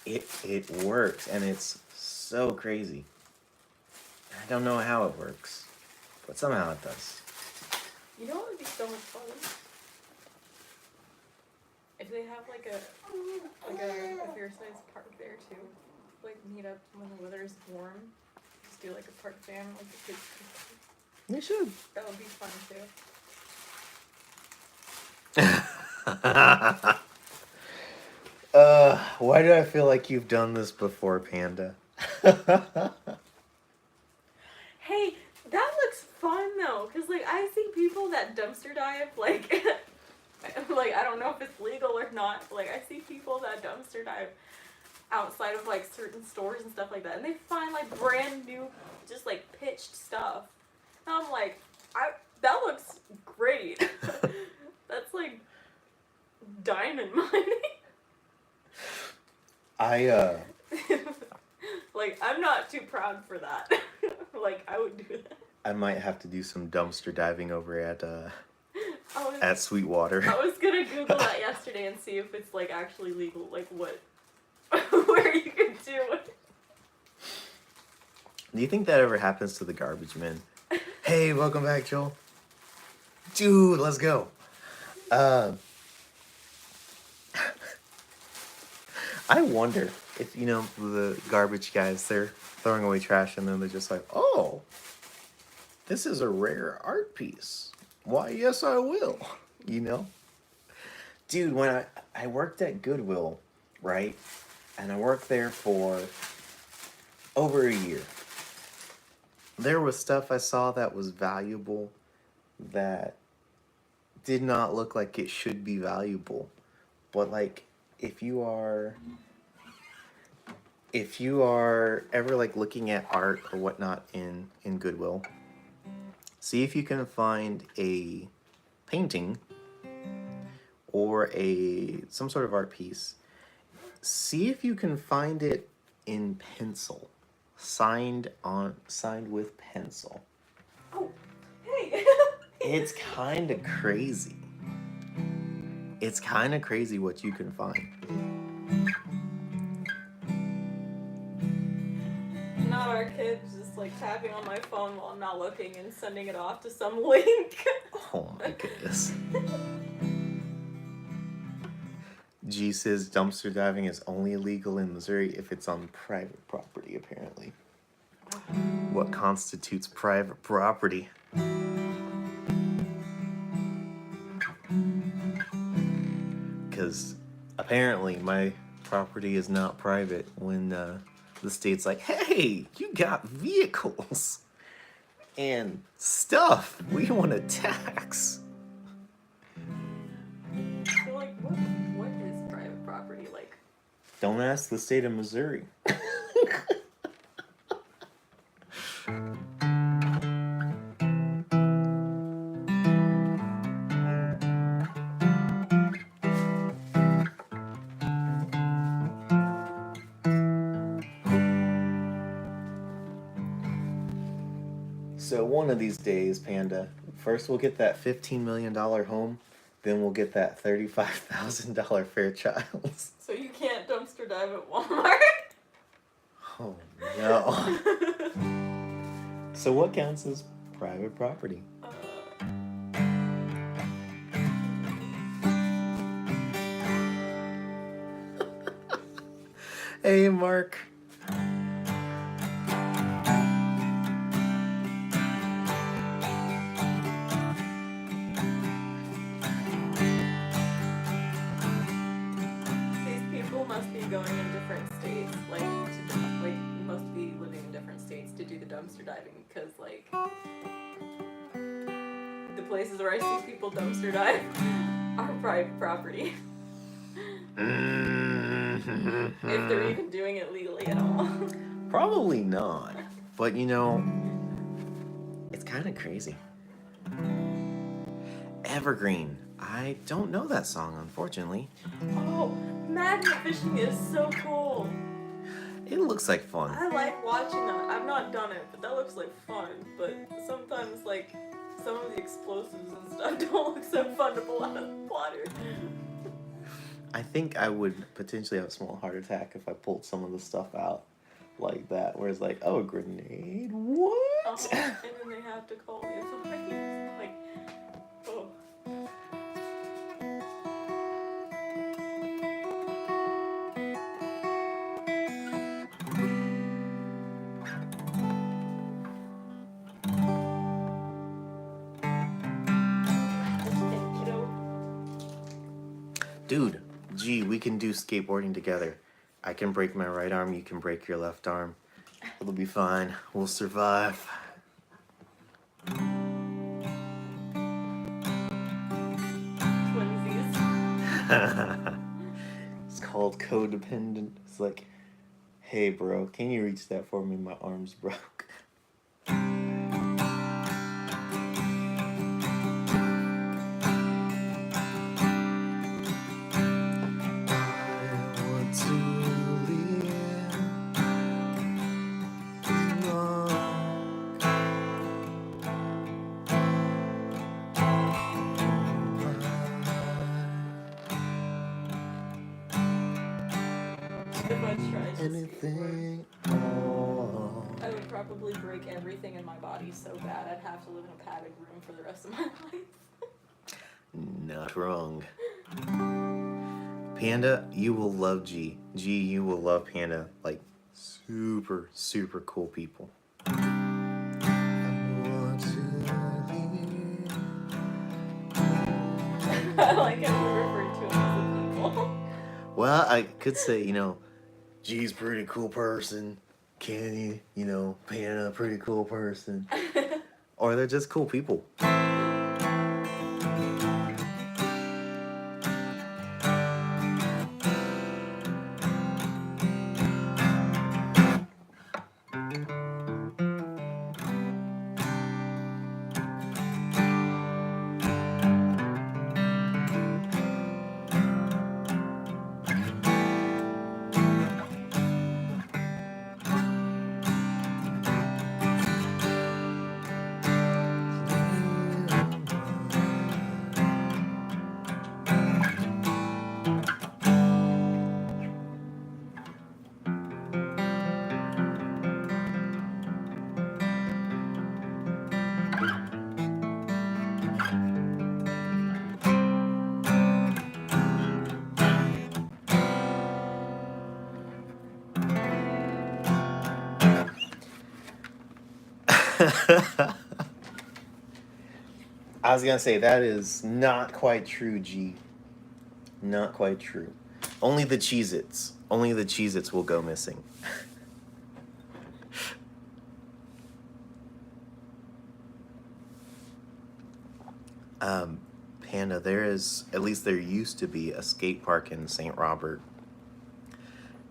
S1: It works, and it's so crazy. I don't know how it works, but somehow it does.
S2: You know what would be so much fun? If they have like a fair-sized park there too. Like meet up when the weather is warm. Just do like a park jam, like the kids can.
S1: They should.
S2: That would be fun too.
S1: Why do I feel like you've done this before, Panda?
S2: Hey, that looks fun though, cause like I see people that dumpster dive, like, like I don't know if it's legal or not. But, like I see people that dumpster dive outside of like certain stores and stuff like that, and they find like brand new, just like pitched stuff. And I'm like, that looks great. That's like diamond mining. Like, I'm not too proud for that. Like, I would do that.
S1: I might have to do some dumpster diving over at Sweetwater.
S2: I was gonna Google that yesterday and see if it's, like, actually legal. Like, what? Where you can do it.
S1: Do you think that ever happens to the garbage men? Hey, welcome back, Joel. Dude, let's go. I wonder if you know the garbage guys, they're throwing away trash and then they're just like, oh, this is a rare art piece. Why, yes, I will. You know? Dude, when I worked at Goodwill, right? And I worked there for over a year. There was stuff I saw that was valuable that did not look like it should be valuable. But like if you are ever like looking at art or whatnot in Goodwill, see if you can find a painting or some sort of art piece. See if you can find it in pencil, signed with pencil.
S2: Oh, hey.
S1: It's kind of crazy. It's kind of crazy what you can find.
S2: Not our kids just like tapping on my phone while I'm not looking and sending it off to some link.
S1: Oh my goodness. G says dumpster diving is only illegal in Missouri if it's on private property, apparently. What constitutes private property? Because apparently my property is not private when the state's like, hey, you got vehicles and stuff we want to tax.
S2: So like, what is private property like?
S1: Don't ask the state of Missouri. So one of these days, Panda, first we'll get that $15 million home, then we'll get that $35,000 Fairchild.
S2: So you can't dumpster dive at Walmart?
S1: Oh no. So what counts as private property? Hey, Mark.
S2: Must be going in different states, like you must be living in different states to do the dumpster diving, because like the places where I see people dumpster dive are private property. If they're even doing it legally at all.
S1: Probably not, but you know, it's kind of crazy. Evergreen. I don't know that song, unfortunately.
S2: Oh, magnet fishing is so cool.
S1: It looks like fun.
S2: I like watching that. I've not done it, but that looks like fun. But sometimes, like, some of the explosives and stuff don't look so fun to pull out of the water.
S1: I think I would potentially have a small heart attack if I pulled some of the stuff out like that, where it's like, oh, a grenade? What?
S2: And then they have to call the authorities. Like, oh.
S1: Dude, gee, we can do skateboarding together. I can break my right arm, you can break your left arm. It'll be fine. We'll survive.
S2: Twinsies.
S1: It's called codependent. It's like, hey bro, can you reach that for me? My arm's broke. Anything.
S2: I would probably break everything in my body so bad I'd have to live in a padded room for the rest of my life.
S1: Not wrong. Panda, you will love G. G, you will love Panda. Like, super, super cool people.
S2: I like how we referred to him as a people.
S1: Well, I could say, G's pretty cool person. Kenny, Panda, pretty cool person. Or they're just cool people. I was gonna say that is not quite true, G. Not quite true. Only the Cheez-Its. Only the Cheez-Its will go missing. Panda, at least there used to be a skate park in St. Robert.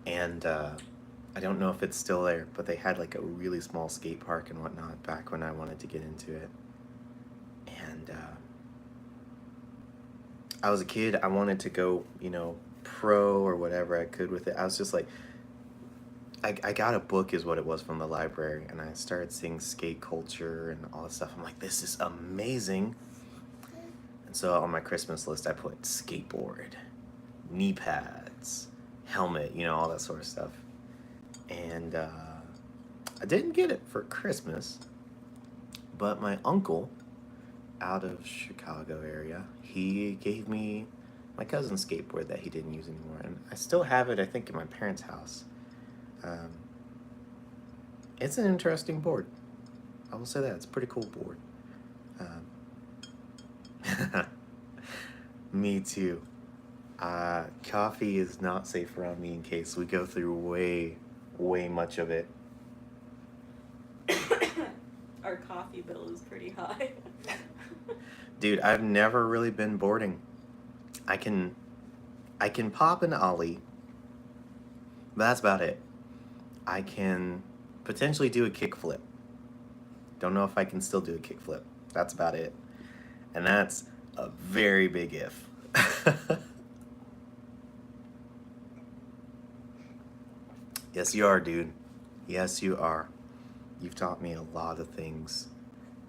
S1: And I don't know if it's still there, but they had like a really small skate park and whatnot back when I wanted to get into it. And I was a kid, I wanted to go, pro or whatever I could with it. I was just like, I got a book is what it was from the library, and I started seeing skate culture and all this stuff. I'm like, this is amazing. And so on my Christmas list, I put skateboard, knee pads, helmet, all that sort of stuff. And I didn't get it for Christmas, but my uncle out of Chicago area, he gave me my cousin's skateboard that he didn't use anymore, and I still have it, I think, in my parents' house. It's an interesting board. I will say that. It's a pretty cool board. Me too. Coffee is not safe around me in case we go through way much of it.
S2: Our coffee bill is pretty high.
S1: Dude, I've never really been boarding. I can pop an ollie, but that's about it. I can potentially do a kickflip. Don't know if I can still do a kickflip. That's about it. And that's a very big if. Yes, you are, dude. Yes, you are. You've taught me a lot of things,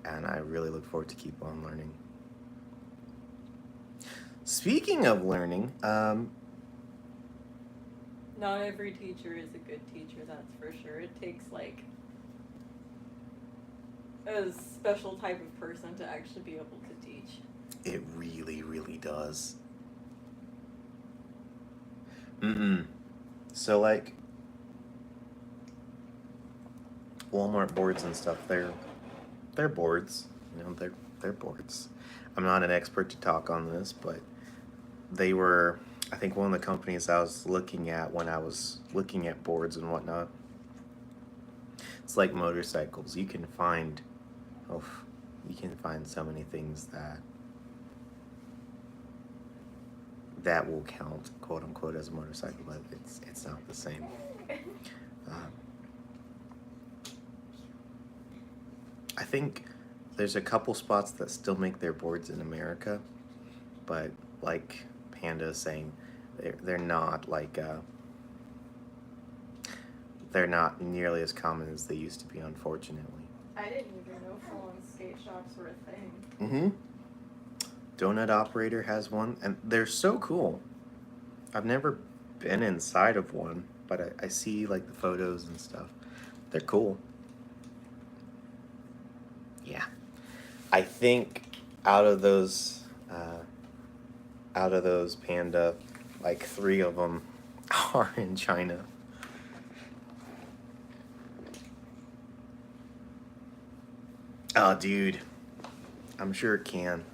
S1: and I really look forward to keep on learning. Speaking of learning,
S2: Not every teacher is a good teacher, that's for sure. It takes like a special type of person to actually be able to teach.
S1: it really does. So like Walmart boards and stuff, they're boards. They're boards. I'm not an expert to talk on this, but they were, I think, one of the companies I was looking at when I was looking at boards and whatnot. It's like motorcycles. You can find so many things that will count, quote unquote, as a motorcycle, but it's not the same. I think there's a couple spots that still make their boards in America, but like Panda is saying, they're not like they're not nearly as common as they used to be, unfortunately.
S2: I didn't even know full-on skate shops were a thing.
S1: Mm-hmm. Donut Operator has one, and they're so cool. I've never been inside of one, but I see like the photos and stuff. They're cool. Yeah. I think out of those Panda, like 3 of them are in China. Oh, dude. I'm sure it can.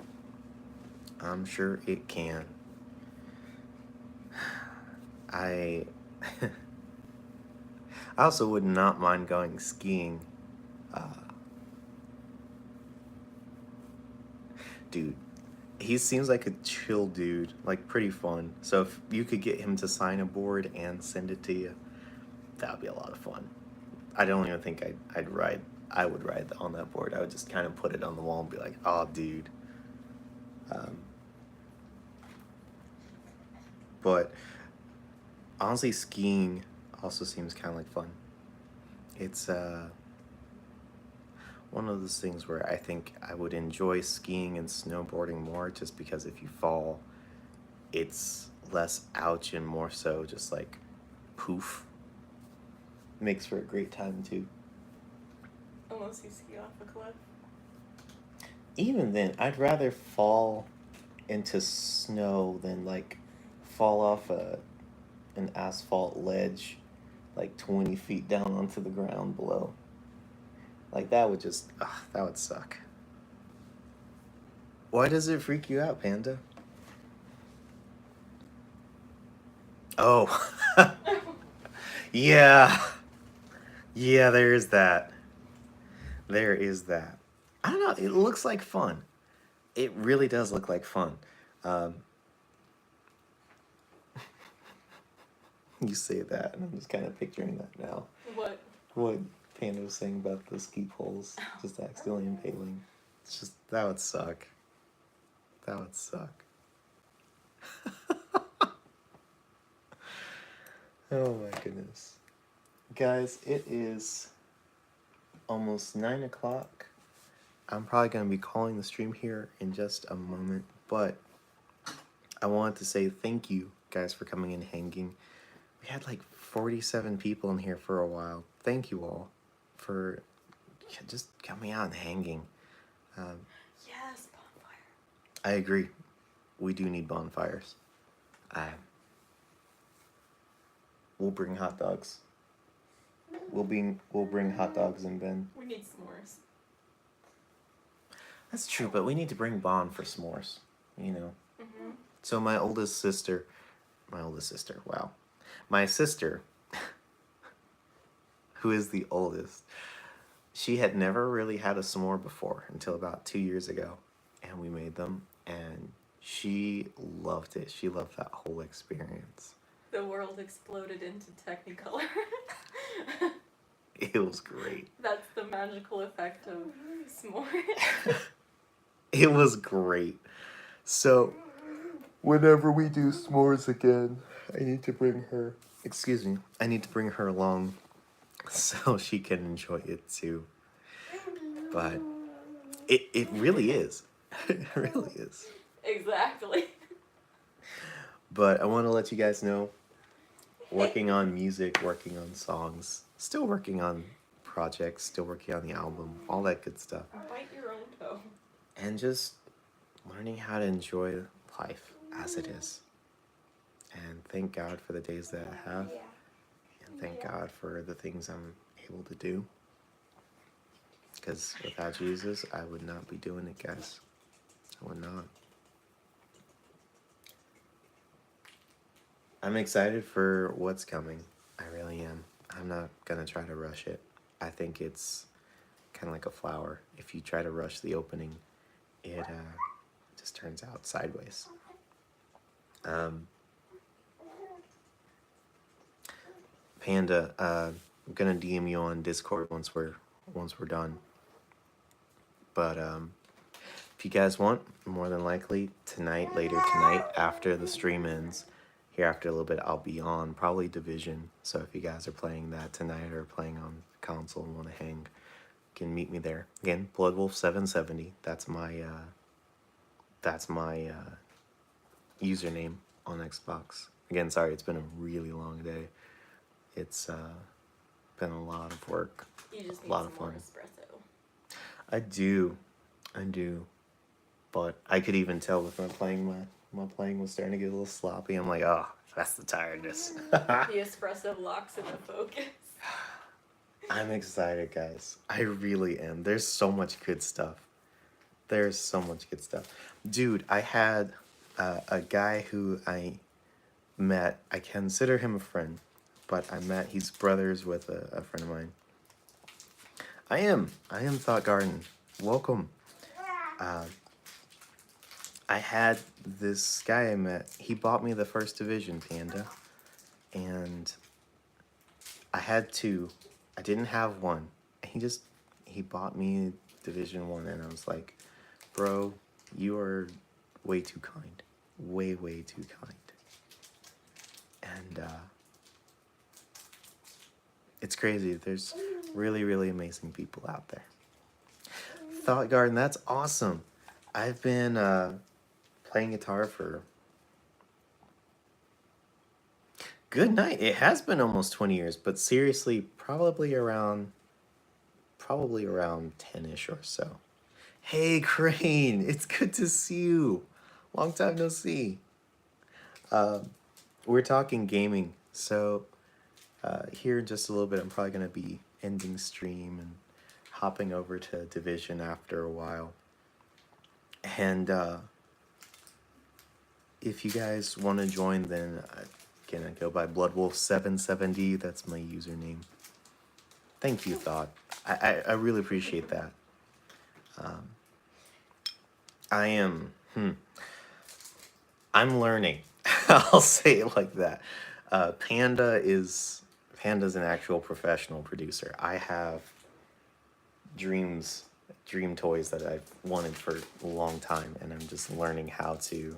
S1: I'm sure it can. I I also would not mind going skiing. Dude, he seems like a chill dude, like pretty fun. So if you could get him to sign a board and send it to you, that would be a lot of fun. I don't even think I'd ride. I would ride on that board. I would just kind of put it on the wall and be like, "Oh, dude." Um, but honestly, skiing also seems kind of like fun. It's one of those things where I think I would enjoy skiing and snowboarding more, just because if you fall, it's less ouch and more so just like poof. Makes for a great time too.
S2: Unless you ski off a cliff.
S1: Even then, I'd rather fall into snow than like fall off an asphalt ledge like 20 feet down onto the ground below. Like that would just, that would suck. Why does it freak you out, Panda? Oh. Yeah. Yeah, there is that. There is that. I don't know. It looks like fun. It really does look like fun. Um, you say that, and I'm just kind of picturing that now.
S2: What?
S1: What Panda was saying about the ski poles just accidentally impaling. It's just, that would suck. That would suck. Oh my goodness. Guys, it is almost 9 o'clock. I'm probably going to be calling the stream here in just a moment, but I wanted to say thank you guys for coming and hanging. We had like 47 people in here for a while. Thank you all for just coming out and hanging.
S2: Yes, bonfire.
S1: I agree. We do need bonfires. We'll bring hot dogs. We'll bring hot dogs and Ben.
S2: We need s'mores.
S1: That's true, but we need to bring Bon for s'mores. You know.
S2: Mm-hmm.
S1: So my sister, wow. My sister, who is the oldest, she had never really had a s'more before until about 2 years ago. And we made them, and she loved it. She loved that whole experience.
S2: The world exploded into Technicolor.
S1: It was great.
S2: That's the magical effect of s'mores.
S1: It was great. So, whenever we do s'mores again, I need to bring her, I need to bring her along so she can enjoy it too. But it really is. It really is.
S2: Exactly.
S1: But I want to let you guys know, working on music, working on songs, still working on projects, still working on the album, all that good stuff.
S2: Bite your own toe.
S1: And just learning how to enjoy life as it is. And thank God for the days that I have. And thank God for the things I'm able to do. Because without Jesus, I would not be doing it, guys. I would not. I'm excited for what's coming. I really am. I'm not going to try to rush it. I think it's kind of like a flower. If you try to rush the opening, it just turns out sideways. Panda, I'm gonna DM you on Discord once we're done. But if you guys want, more than likely later tonight, after the stream ends, here after a little bit, I'll be on probably Division. So if you guys are playing that tonight or playing on console and want to hang, you can meet me there. Again, Bloodwolf 770. That's my username on Xbox. Again, sorry, it's been a really long day. It's been a lot of work.
S2: You just need
S1: a lot
S2: some
S1: of
S2: more
S1: fun.
S2: espresso.
S1: I do. But I could even tell with my playing My playing was starting to get a little sloppy. I'm like, oh, that's the tiredness.
S2: The espresso locks in the focus.
S1: I'm excited, guys. I really am. There's so much good stuff. There's so much good stuff. Dude, I had a guy who I met. I consider him a friend, but he's brothers with a friend of mine. I am Thought Garden. Welcome. I had this guy I met. He bought me the first division, Panda. And I had two. I didn't have one. He bought me Division 1, and I was like, bro, you are way too kind. Way, way too kind. And it's crazy. There's really, really amazing people out there. Thought Garden, that's awesome. I've been playing guitar for good night. It has been almost 20 years, but seriously, probably around 10ish or so. Hey Crane, it's good to see you. Long time no see. We're talking gaming, so here in just a little bit, I'm probably gonna be ending stream and hopping over to Division after a while. And if you guys want to join, then again, I go by Bloodwolf770. That's my username. Thank you, Thought. I really appreciate that. I'm learning. I'll say it like that. Panda's an actual professional producer. I have dream toys that I've wanted for a long time, and I'm just learning how to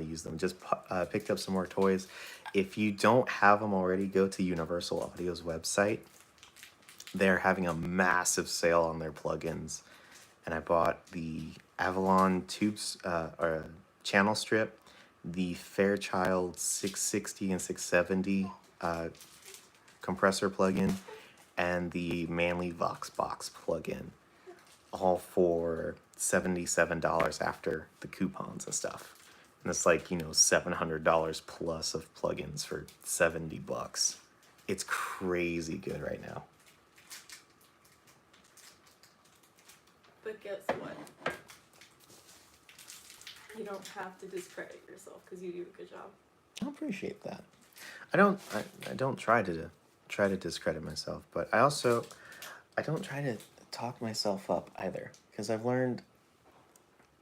S1: use them. Just picked up some more toys. If you don't have them already, go to Universal Audio's website. They're having a massive sale on their plugins, and I bought the Avalon tubes or channel strip, the Fairchild 660 and 670 compressor plugin, and the Manly Vox Box plugin, all for $77 after the coupons and stuff. And it's like, $700 plus of plugins for $70. It's crazy good right now.
S2: But guess what? You don't have to discredit yourself because you do a good job.
S1: I appreciate that. I don't try to discredit myself, but I don't try to talk myself up either, because I've learned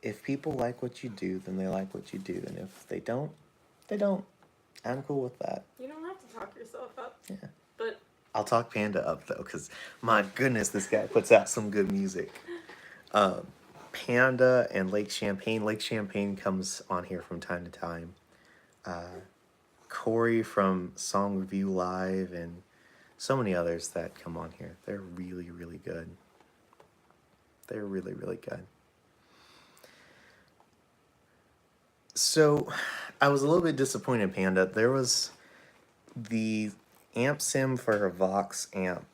S1: if people like what you do, then they like what you do, and if they don't, they don't. I'm cool with that.
S2: You don't have to talk yourself up.
S1: Yeah.
S2: But
S1: I'll talk Panda up though, because my goodness, this guy puts out some good music. Panda and Lake Champagne. Lake Champagne comes on here from time to time. Corey from Song Review Live, and so many others that come on here. They're really, really good. They're really, really good. So, I was a little bit disappointed, Panda. There was the amp sim for a Vox amp,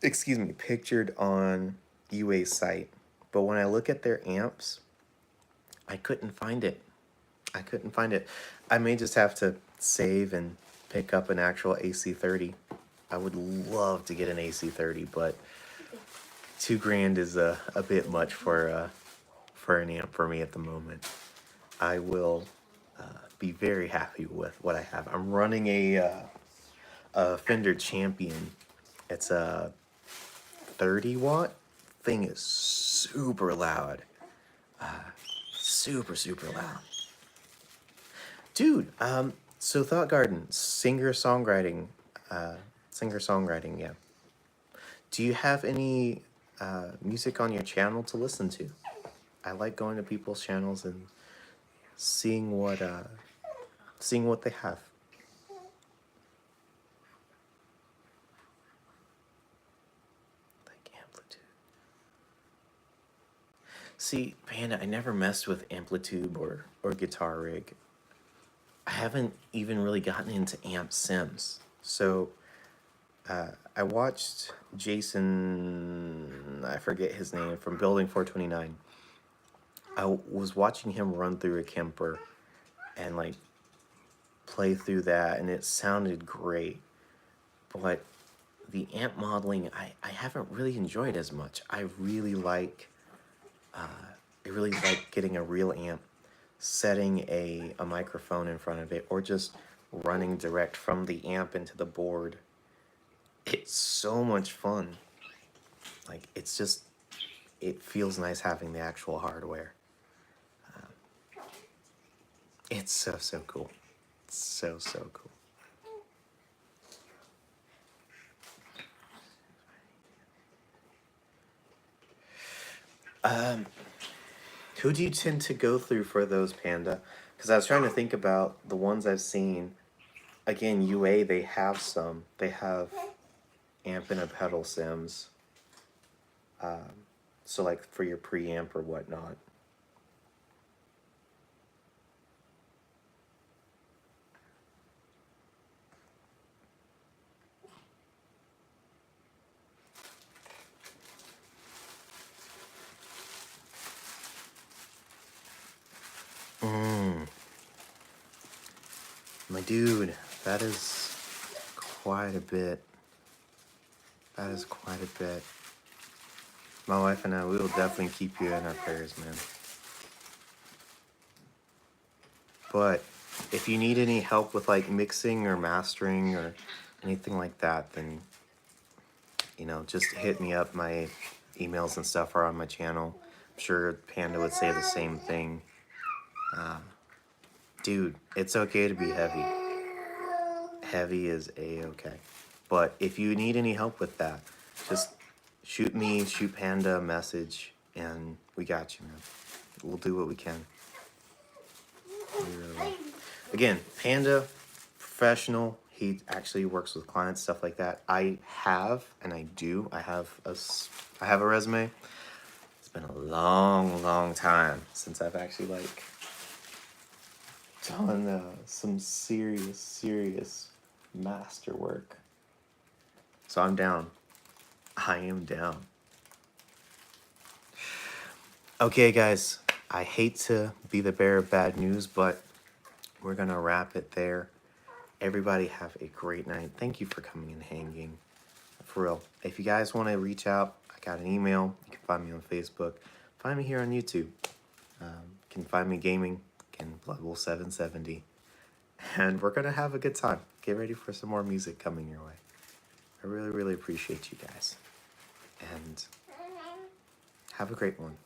S1: pictured on UA's site. But when I look at their amps, I couldn't find it. I may just have to save and pick up an actual AC30. I would love to get an AC30, but $2,000 is a bit much for an amp for me at the moment. I will be very happy with what I have. I'm running a Fender Champion. It's a 30 watt. Thing is super loud. Super loud. Dude, so Thought Garden, singer-songwriting, yeah. Do you have any music on your channel to listen to? I like going to people's channels and seeing what they have. Like Amplitude. See, Panda, I never messed with Amplitude or Guitar Rig. I haven't even really gotten into amp sims. So I watched Jason, I forget his name, from Building 429. I was watching him run through a Kemper and like play through that, and it sounded great. But the amp modeling, I haven't really enjoyed as much. I really like getting a real amp, setting a microphone in front of it, or just running direct from the amp into the board. It's so much fun. Like, it's just, it feels nice having the actual hardware. It's so, so cool. So, so cool. Who do you tend to go through for those, Panda? Because I was trying to think about the ones I've seen. Again, UA, they have some. They have amp and a pedal sims. So like for your preamp or whatnot. My dude, that is quite a bit. That is quite a bit. My wife and I, we will definitely keep you in our prayers, man. But if you need any help with like mixing or mastering or anything like that, then, you know, just hit me up. My emails and stuff are on my channel. I'm sure Panda would say the same thing. Dude, it's okay to be heavy. Heavy is a-okay. But if you need any help with that, just shoot Panda a message, and we got you, man. We'll do what we can. We really will. Again, Panda, professional. He actually works with clients, stuff like that. I have a resume. It's been a long, long time since I've actually like done some serious masterwork. So I'm down. I am down. Okay, guys. I hate to be the bearer of bad news, but we're gonna wrap it there. Everybody have a great night. Thank you for coming and hanging. For real. If you guys want to reach out, I got an email. You can find me on Facebook. Find me here on YouTube. You can find me gaming. Again, Bloodwolf 770. And we're gonna have a good time. Get ready for some more music coming your way. I really, really appreciate you guys. And have a great one.